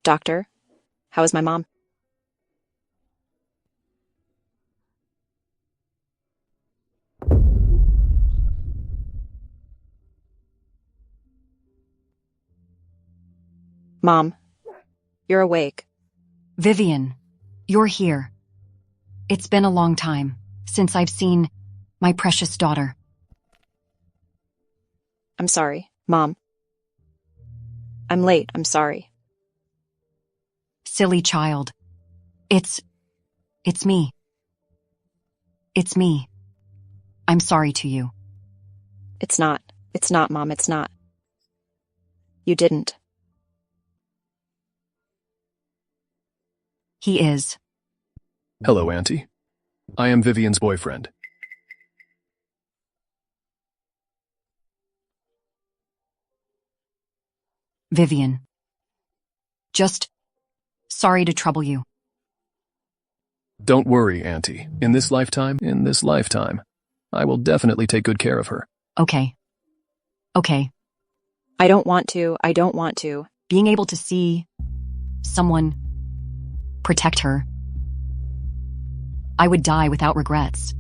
B: Doctor. How is my mom? Mom. You're awake.
M: Vivian, you're here. It's been a long time since I've seen my precious daughter.
B: I'm sorry, Mom. I'm late, I'm sorry.
M: Silly child. It's me. It's me. I'm sorry to you.
B: It's not, Mom, it's not. You didn't.
M: He is.
D: Hello, Auntie. I am Vivian's boyfriend.
M: Vivian. Just sorry to trouble you.
D: Don't worry, Auntie. In this lifetime, I will definitely take good care of her.
M: Okay.
B: I don't want to.
M: Being able to see someone protect her, I would die without regrets.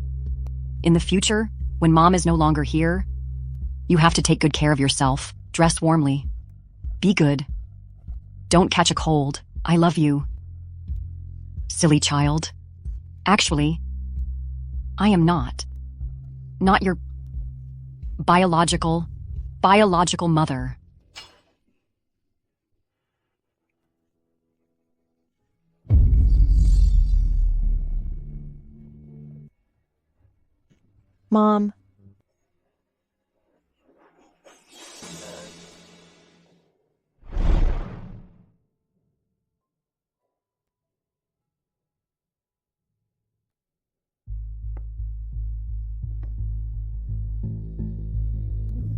M: In the future, when Mom is no longer here, you have to take good care of yourself. Dress warmly. Be good. Don't catch a cold. I love you. Silly child. Actually, I am not your biological mother.
B: Mom.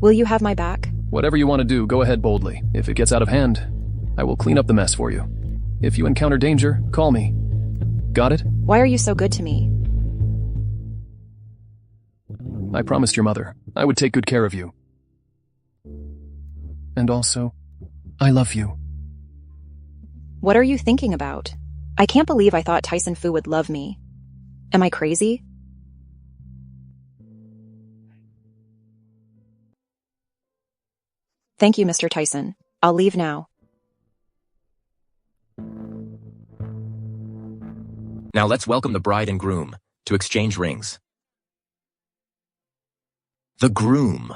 B: Will you have my back?
D: Whatever you want to do, go ahead boldly. If it gets out of hand, I will clean up the mess for you. If you encounter danger, call me. Got it?
B: Why are you so good to me?
D: I promised your mother I would take good care of you. And also, I love you.
B: What are you thinking about? I can't believe I thought Tyson Fu would love me. Am I crazy? Thank you, Mr. Tyson. I'll leave now.
I: Now let's welcome the bride and groom to exchange rings. The groom.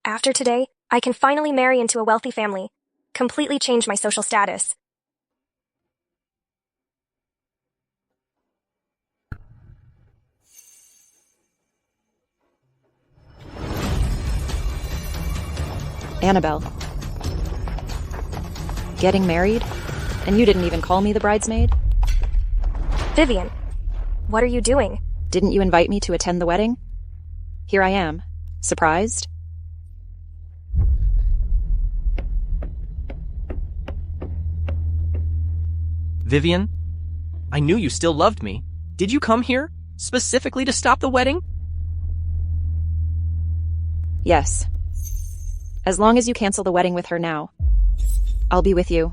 G: After today, I can finally marry into a wealthy family, completely change my social status.
B: Annabelle. Getting married? And you didn't even call me the bridesmaid?
G: Vivian, what are you doing?
B: Didn't you invite me to attend the wedding? Here I am. Surprised?
A: Vivian, I knew you still loved me. Did you come here specifically to stop the wedding?
B: Yes. As long as you cancel the wedding with her now, I'll be with you.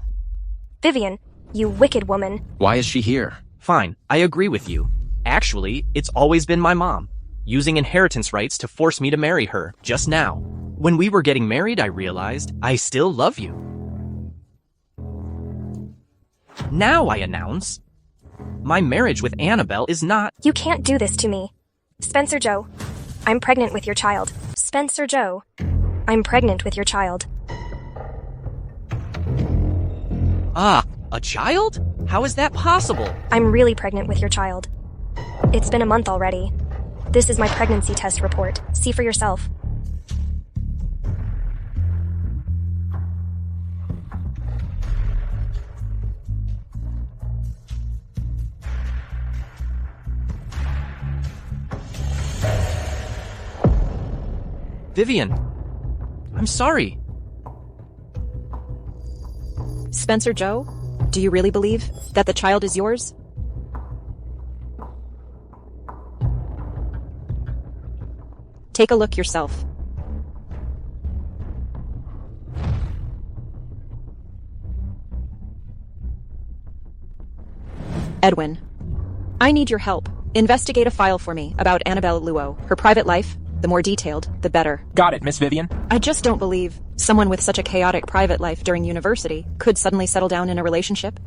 G: Vivian, you wicked woman.
I: Why is she here?
A: Fine, I agree with you. Actually, it's always been my mom, using inheritance rights to force me to marry her just now. When we were getting married, I realized I still love you. Now I announce, my marriage with Annabelle is not—
G: You can't do this to me. Spencer Joe, I'm pregnant with your child. Spencer Joe, I'm pregnant with your child.
A: Ah, a child? How is that possible?
G: I'm really pregnant with your child. It's been a month already. This is my pregnancy test report. See for yourself.
A: Vivian, I'm sorry.
B: Spencer Joe, do you really believe that the child is yours? Take a look yourself. Edwin, I need your help. Investigate a file for me about Annabelle Luo. Her private life, the more detailed, the better.
H: Got it, Miss Vivian.
B: I just don't believe someone with such a chaotic private life during university could suddenly settle down in a relationship.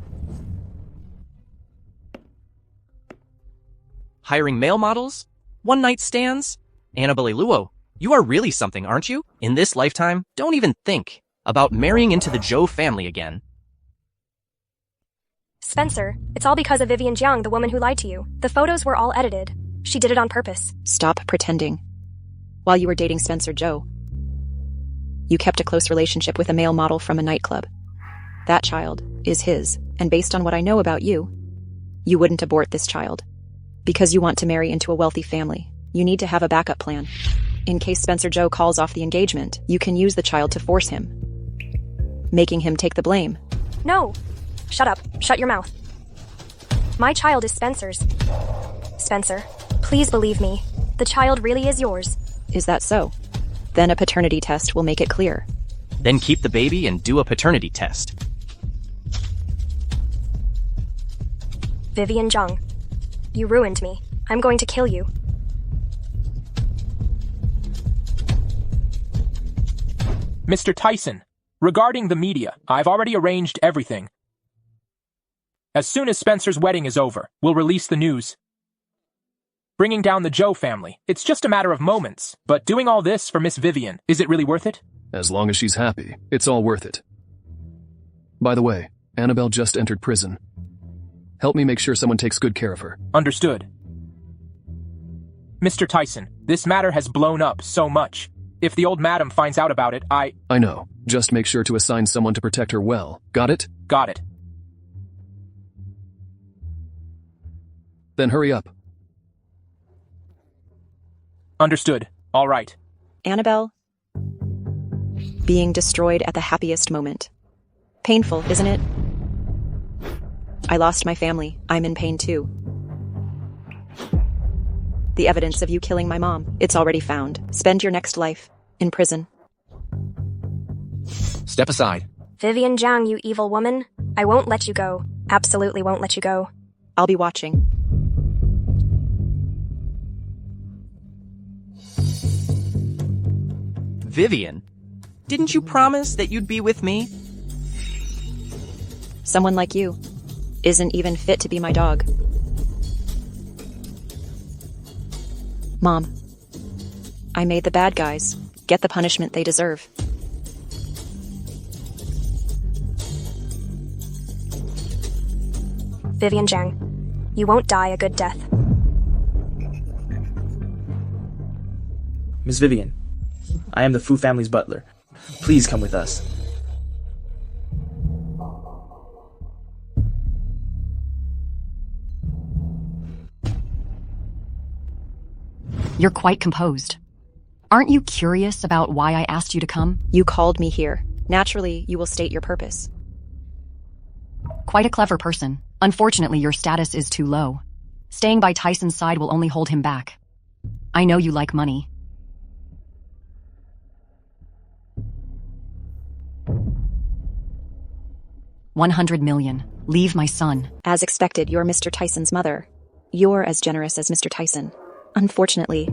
A: Hiring male models? One-night stands? Annabelle Luo, you are really something, aren't you? In this lifetime, don't even think about marrying into the Zhou family again.
G: Spencer, it's all because of Vivian Jiang, the woman who lied to you. The photos were all edited. She did it on purpose.
B: Stop pretending. While you were dating Spencer Joe, you kept a close relationship with a male model from a nightclub. That child is his, and based on what I know about you, you wouldn't abort this child. Because you want to marry into a wealthy family, you need to have a backup plan. In case Spencer Joe calls off the engagement, you can use the child to force him, making him take the blame.
G: No! Shut up. Shut your mouth. My child is Spencer's. Spencer, please believe me. The child really is yours.
B: Is that so? Then a paternity test will make it clear.
A: Then keep the baby and do a paternity test.
G: Vivian Jiang, you ruined me. I'm going to kill you.
H: Mr. Tyson, regarding the media, I've already arranged everything. As soon as Spencer's wedding is over, we'll release the news. Bringing down the Zhou family, it's just a matter of moments. But doing all this for Miss Vivian, is it really worth it?
D: As long as she's happy, it's all worth it. By the way, Annabelle just entered prison. Help me make sure someone takes good care of her.
H: Understood. Mr. Tyson, this matter has blown up so much. If the old madam finds out about it, I
D: know. Just make sure to assign someone to protect her well. Got it?
H: Got it.
D: Then hurry up.
H: Understood. All right.
B: Annabelle, being destroyed at the happiest moment. Painful, isn't it? I lost my family. I'm in pain too. The evidence of you killing my mom, it's already found. Spend your next life in prison.
I: Step aside.
G: Vivian Jiang, you evil woman. I won't let you go. Absolutely won't let you go.
B: I'll be watching.
A: Vivian, Didn't you promise that you'd be with me?
B: Someone like you isn't even fit to be my dog. Mom, I made the bad guys get the punishment they deserve.
G: Vivian Zhang, you won't die a good death.
J: Miss Vivian, I am the Fu family's butler. Please come with us.
M: You're quite composed. Aren't you curious about why I asked you to come?
B: You called me here. Naturally, you will state your purpose.
M: Quite a clever person. Unfortunately, your status is too low. Staying by Tyson's side will only hold him back. I know you like money. $100 million. Leave my son.
B: As expected, you're Mr. Tyson's mother. You're as generous as Mr. Tyson. Unfortunately,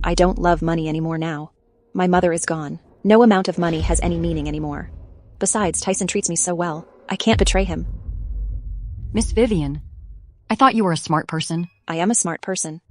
B: I don't love money anymore now. My mother is gone. No amount of money has any meaning anymore. Besides, Tyson treats me so well. I can't betray him.
M: Miss Vivian, I thought you were a smart person.
B: I am a smart person.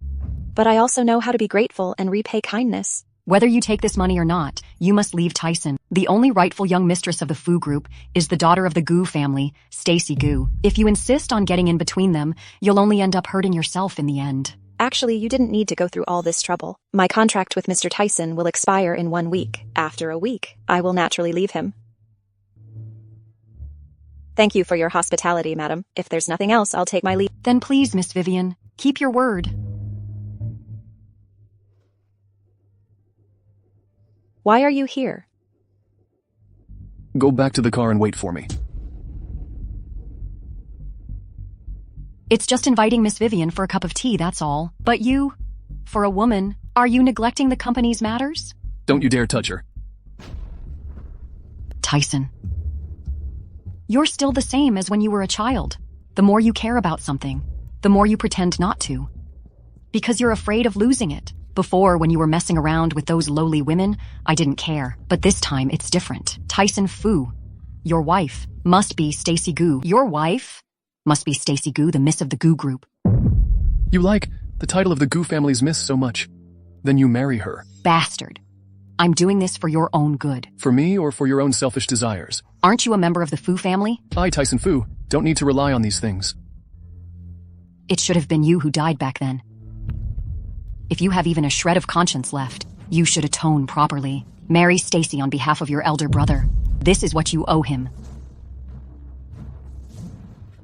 B: But I also know how to be grateful and repay kindness.
M: Whether you take this money or not, you must leave Tyson. The only rightful young mistress of the Fu group is the daughter of the Gu family, Stacy Gu. If you insist on getting in between them, you'll only end up hurting yourself in the end.
B: Actually, you didn't need to go through all this trouble. My contract with Mr. Tyson will expire in 1 week. After a week, I will naturally leave him. Thank you for your hospitality, madam. If there's nothing else, I'll take my leave.
M: Then please, Miss Vivian, keep your word.
B: Why are you here?
D: Go back to the car and wait for me.
M: It's just inviting Miss Vivian for a cup of tea, that's all. But you, for a woman, are you neglecting the company's matters?
D: Don't you dare touch her.
M: Tyson. You're still the same as when you were a child. The more you care about something, the more you pretend not to. Because you're afraid of losing it. Before, when you were messing around with those lowly women, I didn't care. But this time, it's different. Tyson Fu, your wife, must be Stacy Gu. Your wife must be Stacy Gu, the Miss of the Gu group.
D: You like the title of the Gu family's Miss so much. Then you marry her.
M: Bastard. I'm doing this for your own good.
D: For me or for your own selfish desires?
M: Aren't you a member of the Fu family?
D: I, Tyson Fu, don't need to rely on these things.
M: It should have been you who died back then. If you have even a shred of conscience left, you should atone properly. Marry Stacy on behalf of your elder brother. This is what you owe him.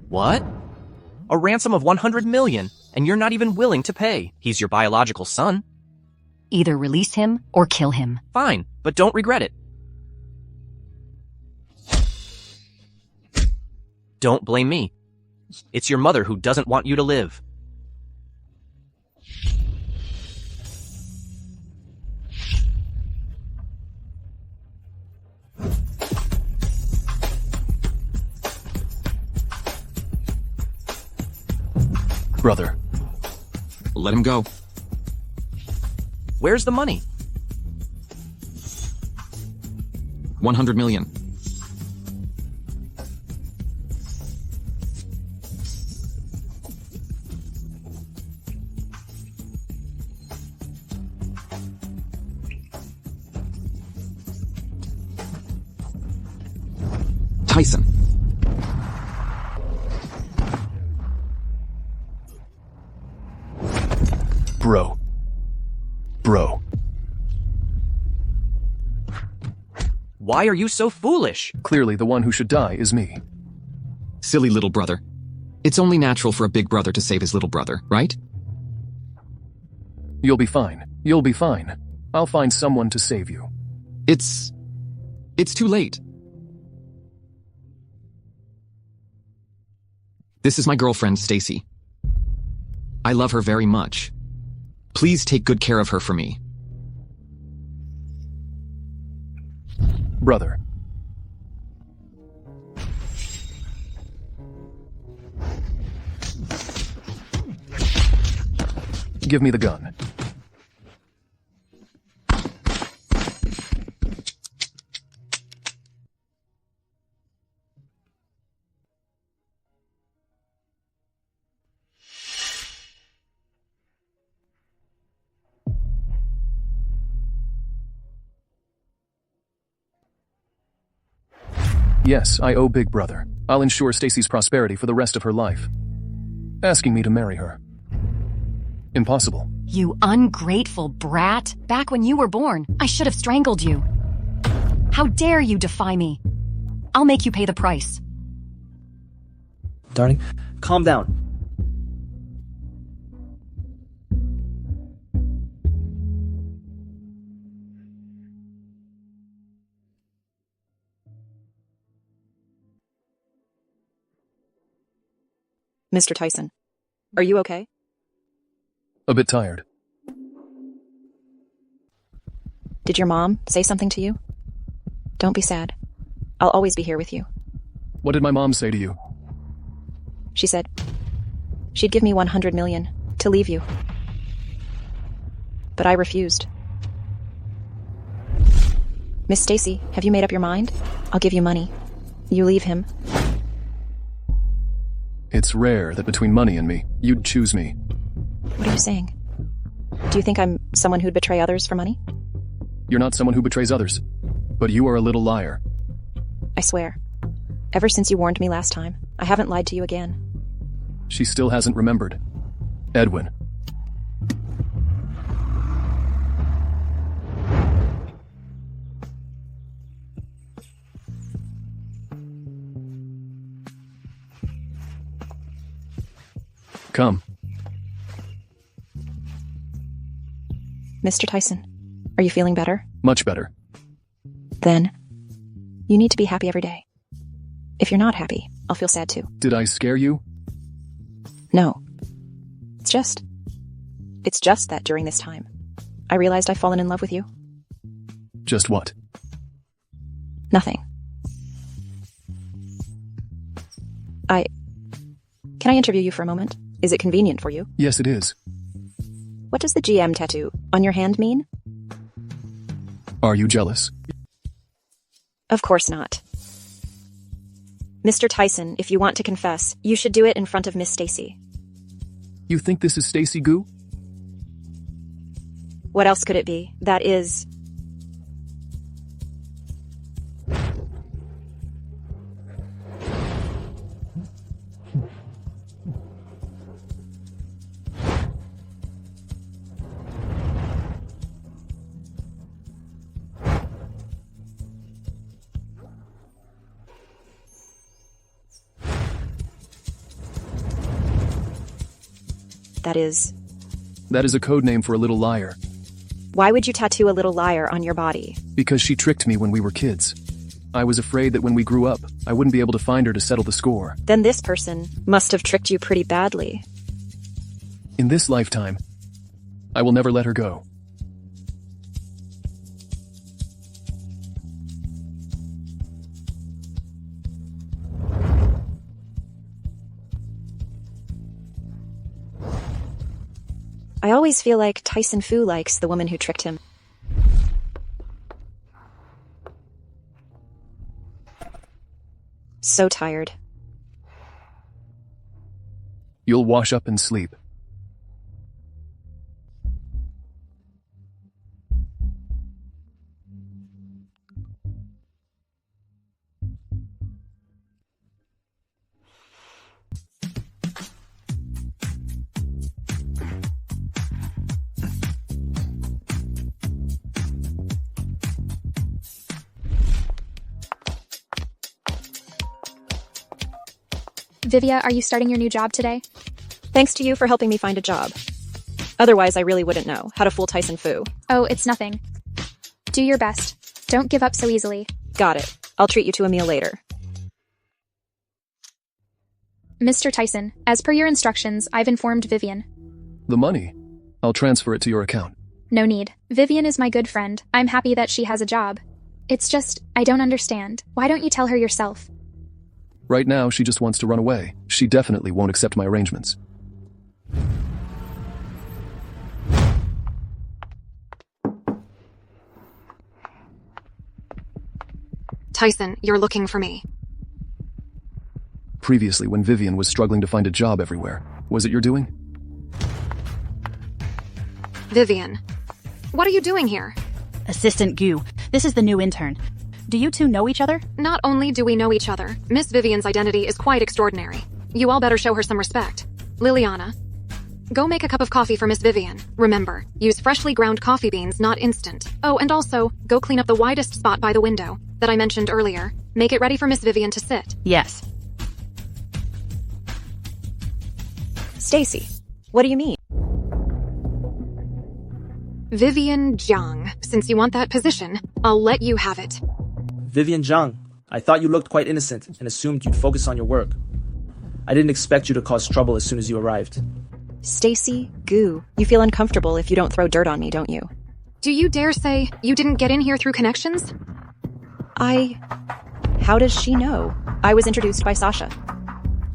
A: What? A ransom of 100 million, and you're not even willing to pay. He's your biological son.
M: Either release him or kill him.
A: Fine, but don't regret it. Don't blame me. It's your mother who doesn't want you to live.
D: Brother.
I: Let him go.
A: Where's the money?
I: 100 million. Tyson.
D: Bro.
A: Why are you so foolish?
D: Clearly the one who should die is me.
I: Silly little brother. It's only natural for a big brother to save his little brother, right?
D: You'll be fine. You'll be fine. I'll find someone to save you.
I: It's too late. This is my girlfriend, Stacy. I love her very much. Please take good care of her for me.
D: Brother. Give me the gun. Yes, I owe Big Brother. I'll ensure Stacy's prosperity for the rest of her life. Asking me to marry her. Impossible.
M: You ungrateful brat. Back when you were born, I should have strangled you. How dare you defy me? I'll make you pay the price.
J: Darling, calm down.
B: Mr. Tyson, are you okay?
D: A bit tired.
B: Did your mom say something to you? Don't be sad. I'll always be here with you.
D: What did my mom say to you?
B: She said she'd give me 100 million to leave you. But I refused. Miss Stacy, have you made up your mind? I'll give you money. You leave him.
D: It's rare that between money and me, you'd choose me.
B: What are you saying? Do you think I'm someone who'd betray others for money?
D: You're not someone who betrays others, but you are a little liar.
B: I swear. Ever since you warned me last time, I haven't lied to you again.
D: She still hasn't remembered. Edwin. Come.
B: Mr. Tyson, are you feeling better?
D: Much better.
B: Then, you need to be happy every day. If you're not happy, I'll feel sad too.
D: Did I scare you?
B: No. It's just that during this time, I realized I've fallen in love with you.
D: Just what?
B: Nothing. Can I interview you for a moment? Is it convenient for you?
D: Yes, it is.
B: What does the GM tattoo on your hand mean?
D: Are you jealous?
B: Of course not. Mr. Tyson, if you want to confess, you should do it in front of Miss Stacy.
D: You think this is Stacy Goo?
B: What else could it be? That is...
D: That is a code name for a little liar.
B: Why would you tattoo a little liar on your body?
D: Because she tricked me when we were kids. I was afraid that when we grew up, I wouldn't be able to find her to settle the score.
B: Then this person must have tricked you pretty badly.
D: In this lifetime, I will never let her go.
B: I always feel like Tyson Fu likes the woman who tricked him. So tired.
D: You'll wash up and sleep.
F: Vivia, are you starting your new job today?
B: Thanks to you for helping me find a job. Otherwise, I really wouldn't know how to fool Tyson Fu.
F: Oh, it's nothing. Do your best. Don't give up so easily.
B: Got it. I'll treat you to a meal later.
F: Mr. Tyson, as per your instructions, I've informed Vivian.
D: The money? I'll transfer it to your account.
F: No need. Vivian is my good friend. I'm happy that she has a job. It's just, I don't understand. Why don't you tell her yourself?
D: Right now, she just wants to run away. She definitely won't accept my arrangements.
C: Tyson, you're looking for me.
D: Previously, when Vivian was struggling to find a job everywhere, was it your doing?
C: Vivian, what are you doing here?
E: Assistant Goo, this is the new intern. Do you two know each other?
C: Not only do we know each other, Miss Vivian's identity is quite extraordinary. You all better show her some respect. Liliana, go make a cup of coffee for Miss Vivian. Remember, use freshly ground coffee beans, not instant. Oh, and also, go clean up the widest spot by the window that I mentioned earlier. Make it ready for Miss Vivian to sit.
E: Yes.
B: Stacy, what do you mean?
C: Vivian Jiang. Since you want that position, I'll let you have it.
J: Vivian Zhang, I thought you looked quite innocent and assumed you'd focus on your work. I didn't expect you to cause trouble as soon as you arrived.
B: Stacy, goo. You feel uncomfortable if you don't throw dirt on me, don't you?
C: Do you dare say you didn't get in here through connections?
B: How does she know? I was introduced by Sasha.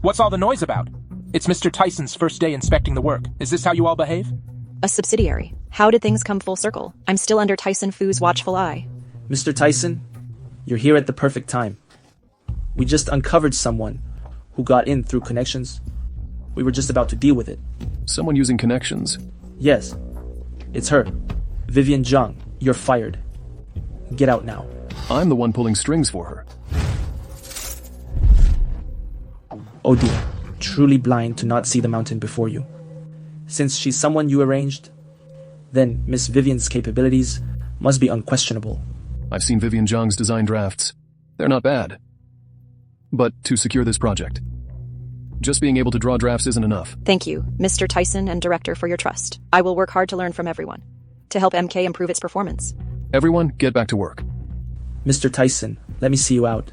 H: What's all the noise about? It's Mr. Tyson's first day inspecting the work. Is this how you all behave?
B: A subsidiary. How did things come full circle? I'm still under Tyson Fu's watchful eye.
J: Mr. Tyson, you're here at the perfect time. We just uncovered someone who got in through connections. We were just about to deal with it.
D: Someone using connections?
J: Yes, it's her. Vivian Zhang, you're fired. Get out now.
D: I'm the one pulling strings for her.
J: Oh dear, truly blind to not see the mountain before you. Since she's someone you arranged, then Miss Vivian's capabilities must be unquestionable.
D: I've seen Vivian Zhang's design drafts. They're not bad. But to secure this project, just being able to draw drafts isn't enough.
B: Thank you, Mr. Tyson and Director, for your trust. I will work hard to learn from everyone, to help MK improve its performance.
D: Everyone, get back to work.
J: Mr. Tyson, let me see you out.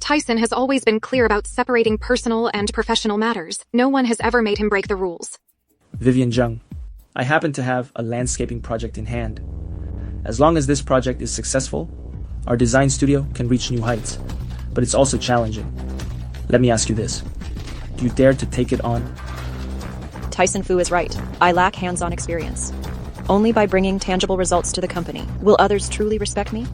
C: Tyson has always been clear about separating personal and professional matters. No one has ever made him break the rules.
J: Vivian Zhang, I happen to have a landscaping project in hand. As long as this project is successful, our design studio can reach new heights. But it's also challenging. Let me ask you this. Do you dare to take it on?
B: Tyson Fu is right. I lack hands-on experience. Only by bringing tangible results to the company will others truly respect me.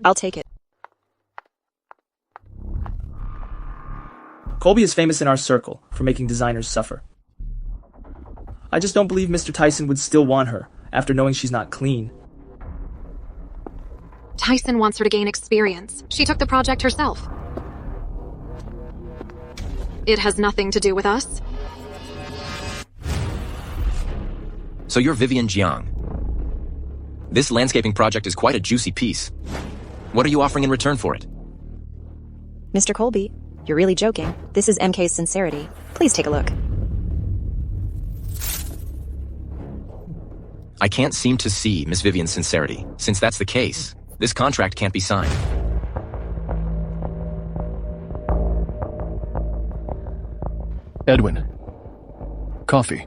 B: I'll take it.
J: Colby is famous in our circle for making designers suffer. I just don't believe Mr. Tyson would still want her after knowing she's not clean.
C: Tyson wants her to gain experience. She took the project herself. It has nothing to do with us.
I: So you're Vivian Jiang. This landscaping project is quite a juicy piece. What are you offering in return for it?
B: Mr. Colby, you're really joking. This is MK's sincerity. Please take a look.
I: I can't seem to see Miss Vivian's sincerity. Since that's the case, this contract can't be signed.
D: Edwin. Coffee.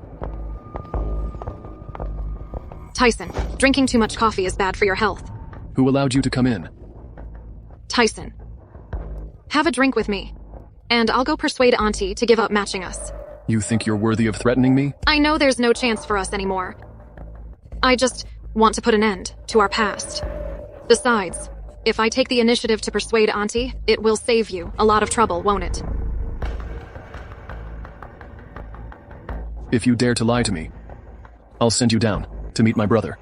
C: Tyson, drinking too much coffee is bad for your health.
D: Who allowed you to come in?
C: Tyson, have a drink with me, and I'll go persuade Auntie to give up matching us.
D: You think you're worthy of threatening me?
C: I know there's no chance for us anymore. I just want to put an end to our past. Besides, if I take the initiative to persuade Auntie, it will save you a lot of trouble, won't it?
D: If you dare to lie to me, I'll send you down to meet my brother.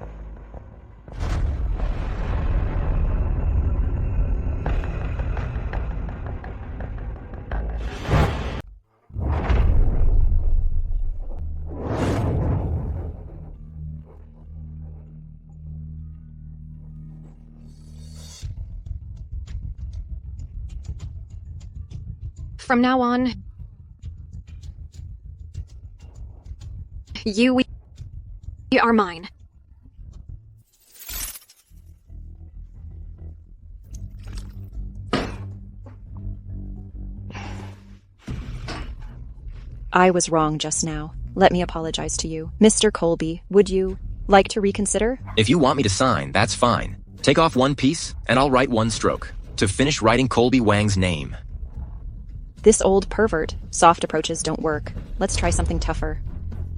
C: From now on, you are mine.
B: I was wrong just now. Let me apologize to you. Mr. Colby, would you like to reconsider?
I: If you want me to sign, that's fine. Take off one piece, and I'll write one stroke. To finish writing Colby Wang's name.
B: This old pervert. Soft approaches don't work. Let's try something tougher.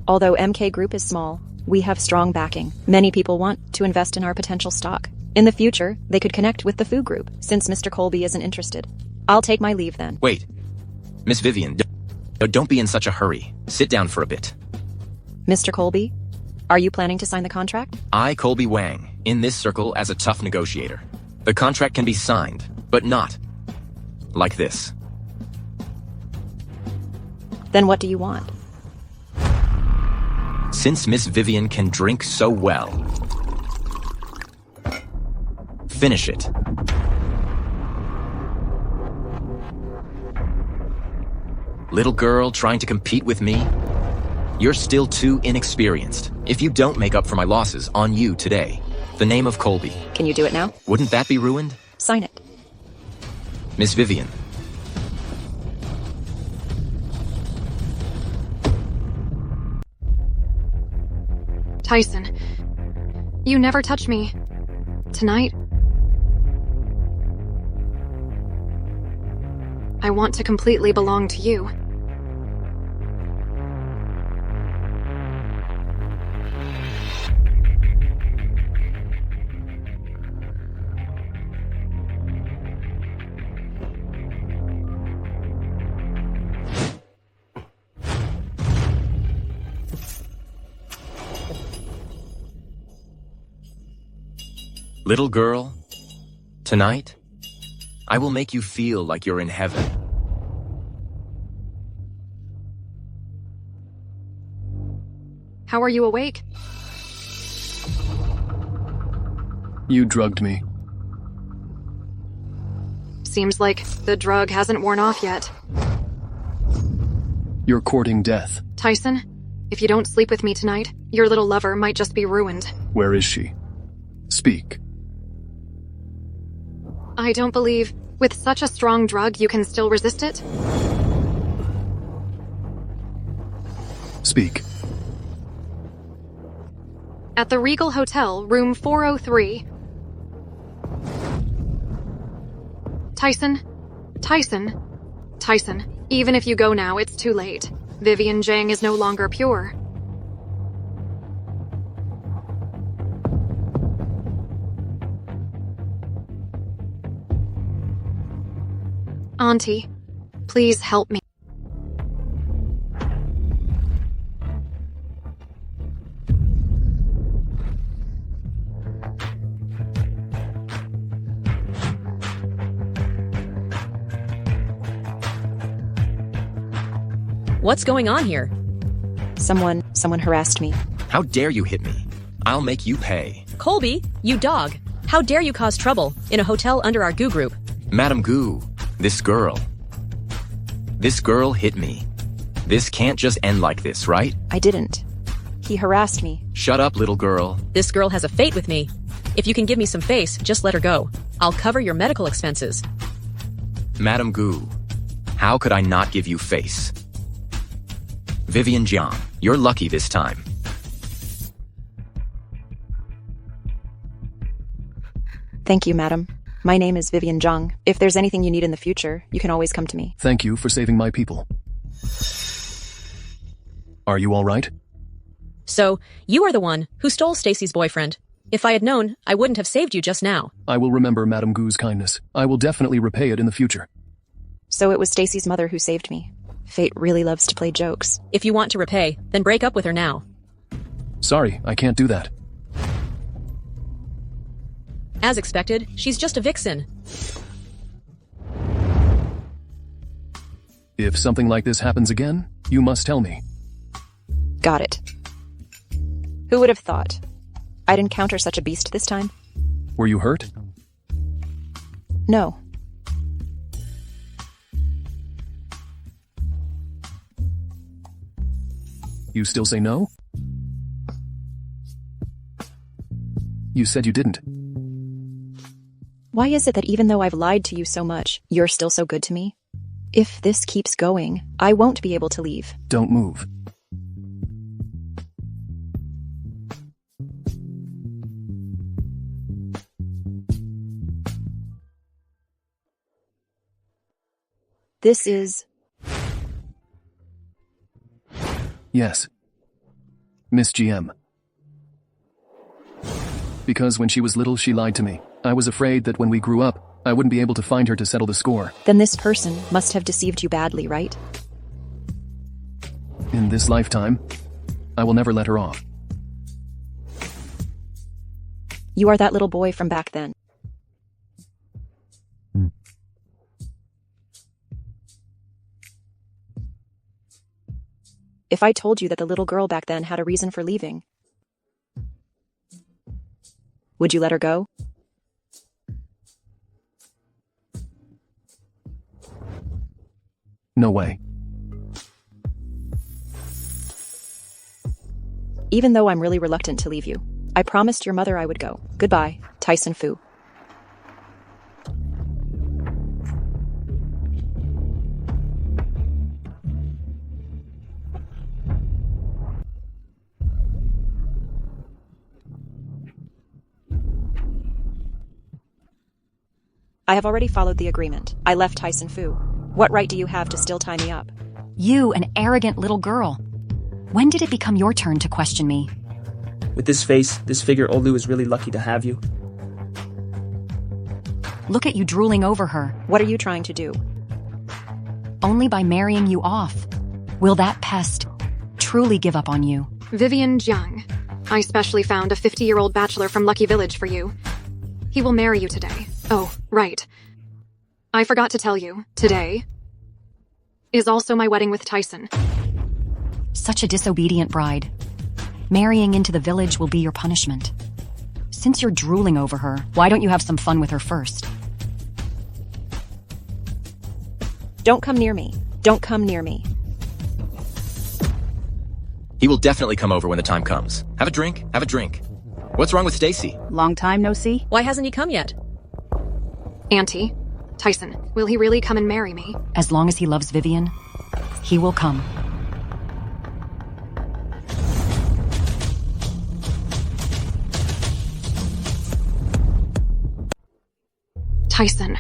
B: Although MK Group is small, we have strong backing. Many people want to invest in our potential stock. In the future, they could connect with the Fu Group, since Mr. Colby isn't interested. I'll take my leave then.
I: Wait. Miss Vivian, don't be in such a hurry. Sit down for a bit.
B: Mr. Colby, Are you planning to sign the contract?
I: I, Colby Wang, in this circle as a tough negotiator. The contract can be signed, but not like this.
B: Then what do you want?
I: Since Miss Vivian can drink so well, finish it. Little girl trying to compete with me? You're still too inexperienced. If you don't make up for my losses on you today, the name of Colby.
B: Can you do it now?
I: Wouldn't that be ruined?
B: Sign it.
I: Miss Vivian.
C: Tyson, you never touch me. Tonight, I want to completely belong to you.
I: Little girl, tonight, I will make you feel like you're in heaven.
C: How are you awake?
D: You drugged me.
C: Seems like the drug hasn't worn off yet.
D: You're courting death.
C: Tyson, if you don't sleep with me tonight, your little lover might just be ruined.
D: Where is she? Speak.
C: I don't believe, with such a strong drug, you can still resist it?
D: Speak.
C: At the Regal Hotel, room 403. Tyson, even if you go now, it's too late. Vivian Jiang is no longer pure. Auntie, please help me.
N: What's going on here?
B: Someone harassed me.
I: How dare you hit me? I'll make you pay.
N: Colby, you dog. How dare you cause trouble in a hotel under our goo group?
I: Madam Goo, this girl hit me. This can't just end like this, right?
B: I didn't. He harassed me.
I: Shut up, little girl.
N: This girl has a fate with me. If you can give me some face, just let her go. I'll cover your medical expenses.
I: Madam Goo, how could I not give you face? Vivian Jiang, you're lucky this time.
B: Thank you, madam. My name is Vivian Jiang. If there's anything you need in the future, you can always come to me.
D: Thank you for saving my people. Are you all right?
N: So, you are the one who stole Stacy's boyfriend. If I had known, I wouldn't have saved you just now.
D: I will remember Madame Gu's kindness. I will definitely repay it in the future.
B: So it was Stacy's mother who saved me. Fate really loves to play jokes.
N: If you want to repay, then break up with her now.
D: Sorry, I can't do that.
N: As expected, she's just a vixen.
D: If something like this happens again, you must tell me.
B: Got it. Who would have thought? I'd encounter such a beast this time.
D: Were you hurt?
B: No.
D: You still say no? You said you didn't.
B: Why is it that even though I've lied to you so much, you're still so good to me? If this keeps going, I won't be able to leave.
D: Don't move.
B: This is...
D: Yes. Miss GM. Because when she was little, she lied to me. I was afraid that when we grew up, I wouldn't be able to find her to settle the score.
B: Then this person must have deceived you badly, right?
D: In this lifetime, I will never let her off.
B: You are that little boy from back then. If I told you that the little girl back then had a reason for leaving, would you let her go?
D: No way.
B: Even though I'm really reluctant to leave you, I promised your mother I would go. Goodbye, Tyson Fu. I have already followed the agreement. I left Tyson Fu. What right do you have to still tie me up?
M: You, an arrogant little girl. When did it become your turn to question me?
J: With this face, this figure, Olu is really lucky to have you.
M: Look at you drooling over her.
B: What are you trying to do?
M: Only by marrying you off. Will that pest truly give up on you?
C: Vivian Jiang. I specially found a 50-year-old bachelor from Lucky Village for you. He will marry you today. Oh, right. I forgot to tell you, today is also my wedding with Tyson.
M: Such a disobedient bride. Marrying into the village will be your punishment. Since you're drooling over her, why don't you have some fun with her first?
B: Don't come near me. Don't come near me.
I: He will definitely come over when the time comes. Have a drink? Have a drink. What's wrong with Stacy?
E: Long time no see?
N: Why hasn't he come yet?
C: Auntie, Tyson, will he really come and marry me?
M: As long as he loves Vivian, he will come.
C: Tyson.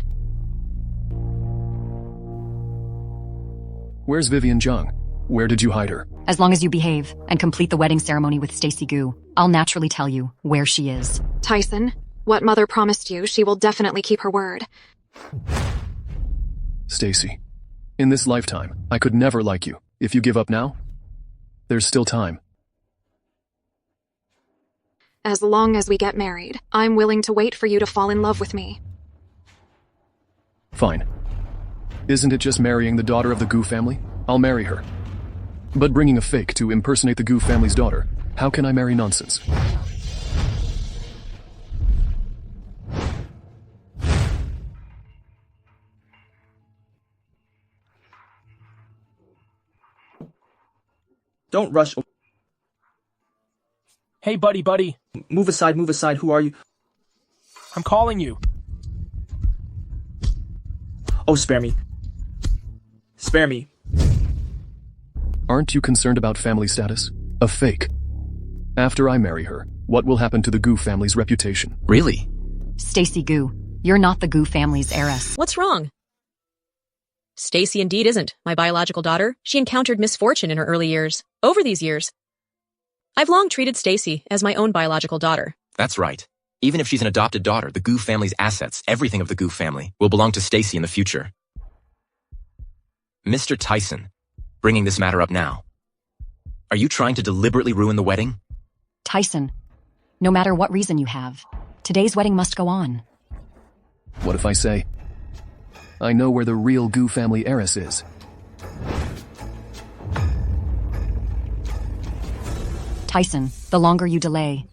D: Where's Vivian Jiang? Where did you hide her?
M: As long as you behave and complete the wedding ceremony with Stacy Gu, I'll naturally tell you where she is.
C: Tyson, what mother promised you, she will definitely keep her word.
D: Stacy, in this lifetime, I could never like you. If you give up now, there's still time.
C: As long as we get married, I'm willing to wait for you to fall in love with me.
D: Fine. Isn't it just marrying the daughter of the Gu family? I'll marry her. But bringing a fake to impersonate the Gu family's daughter, how can I marry nonsense?
J: Don't rush.
H: Hey, buddy.
J: Move aside, who are you?
H: I'm calling you.
J: Oh, spare me. Spare me.
D: Aren't you concerned about family status? A fake. After I marry her, what will happen to the Gu family's reputation?
I: Really?
M: Stacy Gu, you're not the Gu family's heiress.
N: What's wrong? Stacy indeed isn't my biological daughter. She encountered misfortune in her early years. Over these years, I've long treated Stacy as my own biological daughter.
I: That's right. Even if she's an adopted daughter, the Gu family's assets, everything of the Gu family, will belong to Stacy in the future. Mr. Tyson, bringing this matter up now. Are you trying to deliberately ruin the wedding?
M: Tyson, no matter what reason you have, today's wedding must go on.
D: What if I say, I know where the real Gu family heiress is?
M: Tyson, the longer you delay,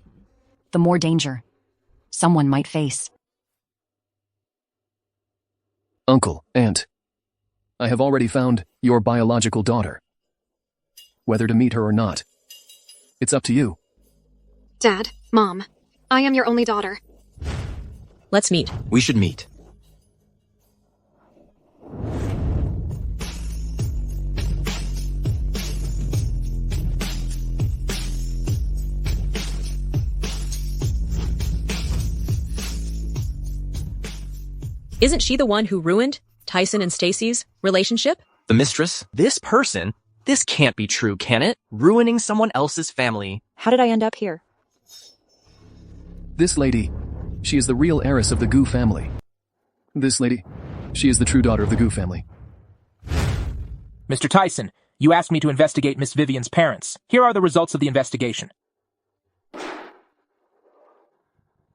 M: the more danger someone might face.
D: Uncle, aunt, I have already found your biological daughter. Whether to meet her or not, it's up to you.
C: Dad, Mom, I am your only daughter.
N: Let's meet.
I: We should meet.
N: Isn't she the one who ruined Tyson and Stacy's relationship?
I: The mistress?
A: This person? This can't be true, can it? Ruining someone else's family.
B: How did I end up here?
D: This lady, she is the real heiress of the Gu family. This lady, she is the true daughter of the Gu family.
H: Mr. Tyson, you asked me to investigate Miss Vivian's parents. Here are the results of the investigation.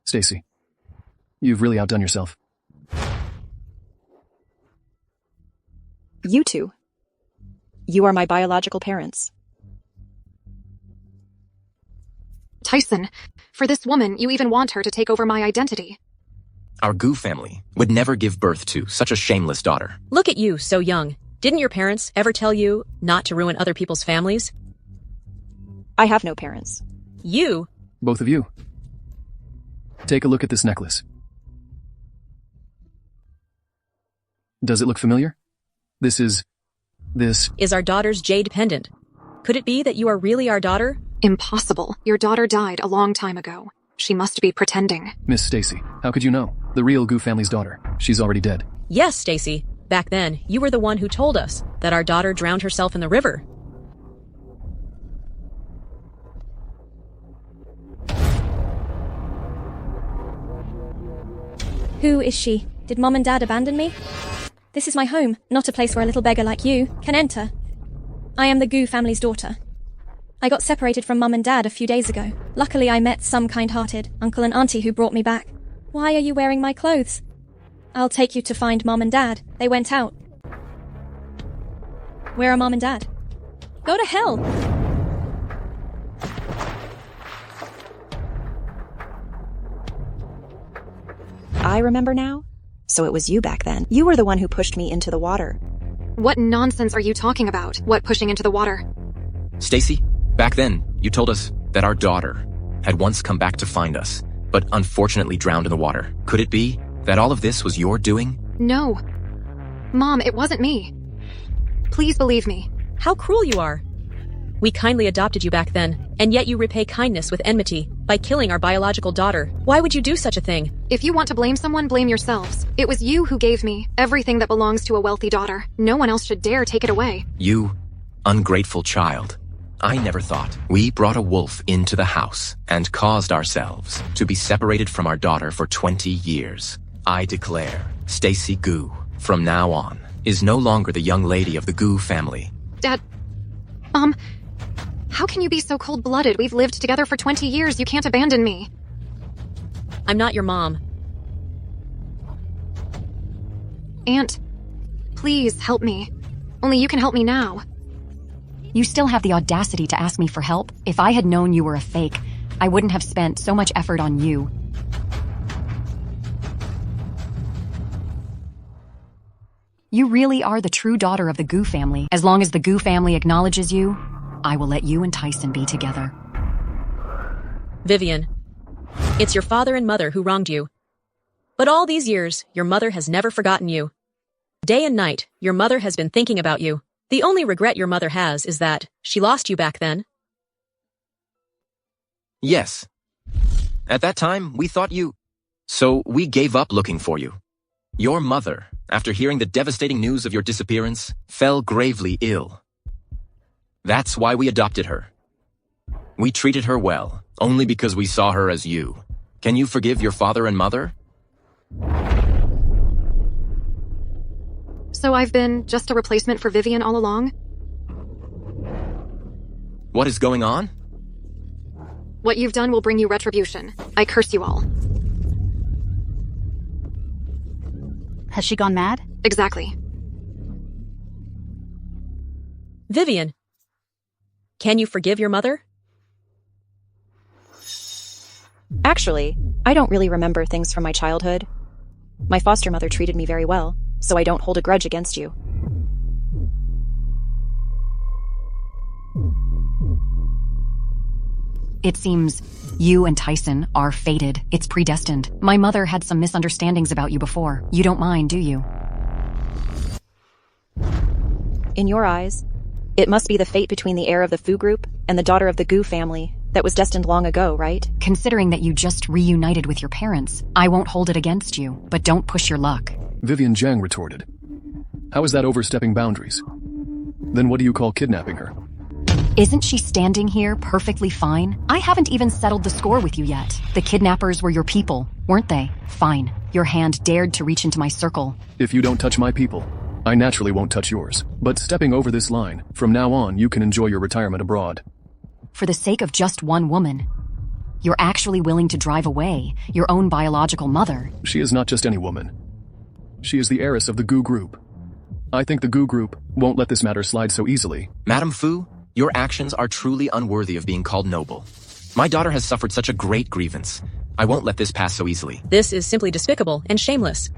D: Stacy, you've really outdone yourself.
B: You two. You are my biological parents.
C: Tyson, for this woman, you even want her to take over my identity.
I: Our Gu family would never give birth to such a shameless daughter.
N: Look at you, so young. Didn't your parents ever tell you not to ruin other people's families?
B: I have no parents.
N: You?
D: Both of you. Take a look at this necklace. Does it look familiar? This is
N: our daughter's jade pendant. Could it be that you are really our daughter?
C: Impossible. Your daughter died a long time ago. She must be pretending.
D: Miss Stacy. How could you know? The real Gu family's daughter. She's already dead.
N: Yes, Stacy. Back then, you were the one who told us that our daughter drowned herself in the river.
K: Who is she? Did Mom and Dad abandon me? This is my home, not a place where a little beggar like you can enter. I am the Gu family's daughter. I got separated from Mum and Dad a few days ago. Luckily, I met some kind-hearted uncle and auntie who brought me back. Why are you wearing my clothes? I'll take you to find Mom and Dad. They went out. Where are Mom and Dad? Go to hell!
B: I remember now. So it was you back then. You were the one who pushed me into the water.
C: What nonsense are you talking about? What pushing into the water?
I: Stacy, back then, you told us that our daughter had once come back to find us, but unfortunately drowned in the water. Could it be that all of this was your doing?
C: No. Mom, it wasn't me. Please believe me.
N: How cruel you are. We kindly adopted you back then, and yet you repay kindness with enmity by killing our biological daughter. Why would you do such a thing?
C: If you want to blame someone, blame yourselves. It was you who gave me everything that belongs to a wealthy daughter. No one else should dare take it away.
I: You ungrateful child. I never thought we brought a wolf into the house and caused ourselves to be separated from our daughter for 20 years. I declare Stacy Gu, from now on, is no longer the young lady of the Gu family.
C: Dad, how can you be so cold-blooded? We've lived together for 20 years. You can't abandon me.
N: I'm not your mom.
C: Aunt, please help me. Only you can help me now.
M: You still have the audacity to ask me for help? If I had known you were a fake, I wouldn't have spent so much effort on you. You really are the true daughter of the Gu family. As long as the Gu family acknowledges you, I will let you and Tyson be together.
N: Vivian, it's your father and mother who wronged you. But all these years, your mother has never forgotten you. Day and night, your mother has been thinking about you. The only regret your mother has is that she lost you back then.
I: Yes. At that time, we thought you... So we gave up looking for you. Your mother, after hearing the devastating news of your disappearance, fell gravely ill. That's why we adopted her. We treated her well, only because we saw her as you. Can you forgive your father and mother?
C: So I've been just a replacement for Vivian all along?
I: What is going on?
C: What you've done will bring you retribution. I curse you all.
E: Has she gone mad?
C: Exactly.
N: Vivian, can you forgive your mother?
B: Actually, I don't really remember things from my childhood. My foster mother treated me very well, so I don't hold a grudge against you.
M: It seems you and Tyson are fated. It's predestined. My mother had some misunderstandings about you before. You don't mind, do you?
B: In your eyes, it must be the fate between the heir of the Fu group and the daughter of the Gu family that was destined long ago, right?
M: Considering that you just reunited with your parents, I won't hold it against you, but don't push your luck.
D: Vivian Jiang retorted. How is that overstepping boundaries? Then what do you call kidnapping her?
M: Isn't she standing here perfectly fine? I haven't even settled the score with you yet. The kidnappers were your people, weren't they? Fine. Your hand dared to reach into my circle.
D: If you don't touch my people, I naturally won't touch yours. But stepping over this line, from now on you can enjoy your retirement abroad.
M: For the sake of just one woman, You're actually willing to drive away your own biological mother.
D: She is not just any woman. She is the heiress of the Gu group. I think the Gu group won't let this matter slide so easily.
I: Madame Fu, your actions are truly unworthy of being called noble. My daughter has suffered such a great grievance. I won't let this pass so easily.
N: This is simply despicable and shameless.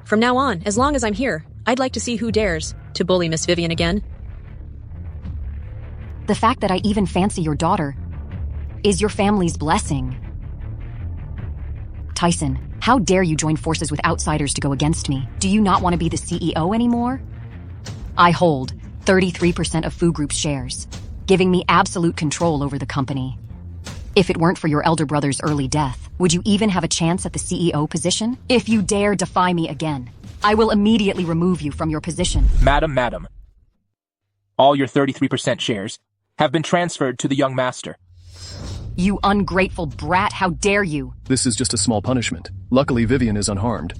N: From now on, as long as I'm here, I'd like to see who dares to bully Miss Vivian again.
M: The fact that I even fancy your daughter is your family's blessing. Tyson, how dare you join forces with outsiders to go against me? Do you not want to be the CEO anymore? I hold 33% of Fu Group's shares, giving me absolute control over the company. If it weren't for your elder brother's early death, would you even have a chance at the CEO position? If you dare defy me again, I will immediately remove you from your position.
H: Madam. All your 33% shares have been transferred to the young master.
M: You ungrateful brat, how dare you!
D: This is just a small punishment. Luckily, Vivian is unharmed.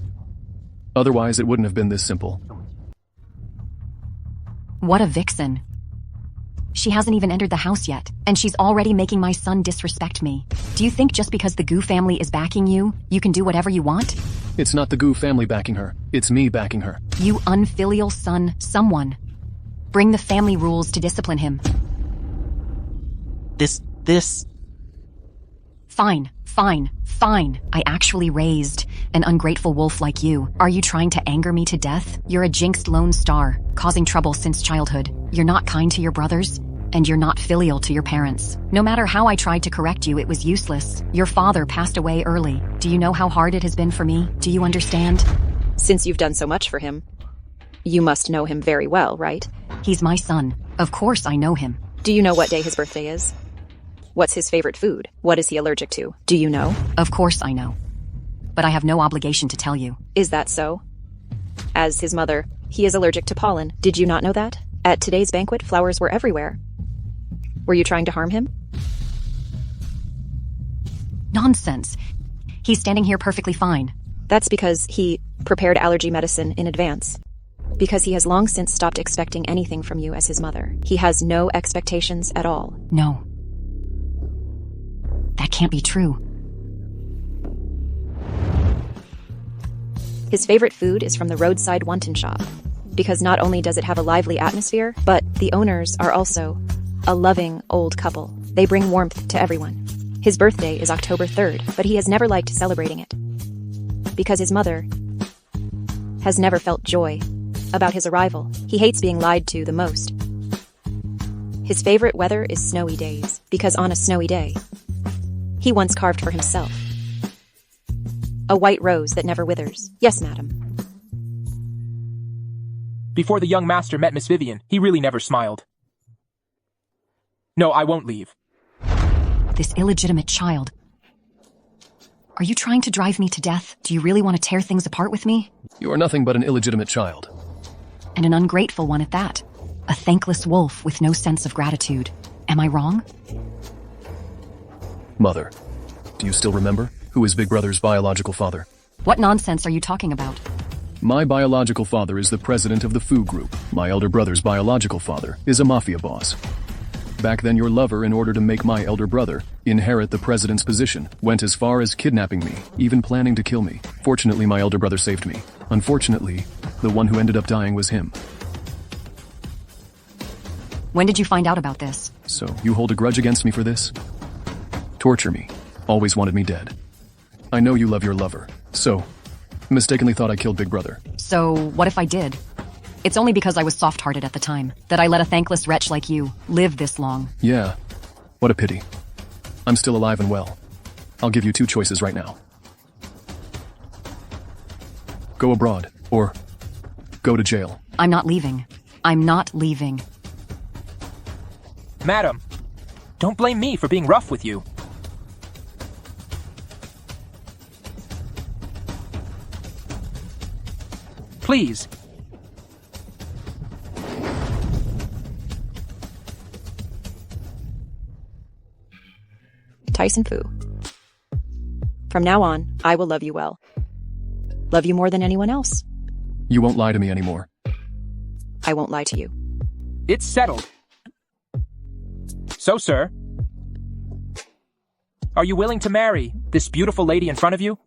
D: Otherwise, it wouldn't have been this simple.
M: What a vixen. She hasn't even entered the house yet, and she's already making my son disrespect me. Do you think just because the Gu family is backing you, you can do whatever you want?
D: It's not the Gu family backing her. It's me backing her.
M: You unfilial son, someone. Bring the family rules to discipline him.
A: This...
M: Fine. I actually raised an ungrateful wolf like you. Are you trying to anger me to death? You're a jinxed lone star, causing trouble since childhood. You're not kind to your brothers, and you're not filial to your parents. No matter how I tried to correct you, it was useless. Your father passed away early. Do you know how hard it has been for me? Do you understand?
B: Since you've done so much for him, you must know him very well, right?
M: He's my son. Of course I know him.
B: Do you know what day his birthday is? What's his favorite food? What is he allergic to? Do you know?
M: Of course I know. But I have no obligation to tell you.
B: Is that so? As his mother, he is allergic to pollen. Did you not know that? At today's banquet, flowers were everywhere. Were you trying to harm him?
M: Nonsense. He's standing here perfectly fine.
B: That's because he prepared allergy medicine in advance. Because he has long since stopped expecting anything from you as his mother. He has no expectations at all.
M: No. That can't be true.
B: His favorite food is from the roadside wonton shop. Because not only does it have a lively atmosphere, but the owners are also a loving old couple. They bring warmth to everyone. His birthday is October 3rd, but he has never liked celebrating it. Because his mother has never felt joy about his arrival. He hates being lied to the most. His favorite weather is snowy days, because on a snowy day, he once carved for himself a white rose that never withers. Yes, madam.
H: Before the young master met Miss Vivian, he really never smiled. No, I won't leave.
M: This illegitimate child. Are you trying to drive me to death? Do you really want to tear things apart with me?
D: You are nothing but an illegitimate child.
M: And an ungrateful one at that. A thankless wolf with no sense of gratitude. Am I wrong?
D: Mother, do you still remember who is Big Brother's biological father?
M: What nonsense are you talking about?
D: My biological father is the president of the Fu Group. My elder brother's biological father is a mafia boss. Back then, your lover, in order to make my elder brother inherit the president's position, went as far as kidnapping me, even planning to kill me. Fortunately, my elder brother saved me. Unfortunately, the one who ended up dying was him.
M: When did you find out about this?
D: So, you hold a grudge against me for this? Torture me. Always wanted me dead. I know you love your lover, so mistakenly thought I killed Big Brother.
M: So, what if I did? It's only because I was soft-hearted at the time that I let a thankless wretch like you live this long.
D: Yeah, what a pity. I'm still alive and well. I'll give you two choices right now. Go abroad, or go to jail.
M: I'm not leaving. I'm not leaving.
H: Madam, don't blame me for being rough with you. Please.
B: Tyson Fu. From now on, I will love you well. Love you more than anyone else.
D: You won't lie to me anymore.
B: I won't lie to you.
H: It's settled. So, sir, Are you willing to marry this beautiful lady in front of you?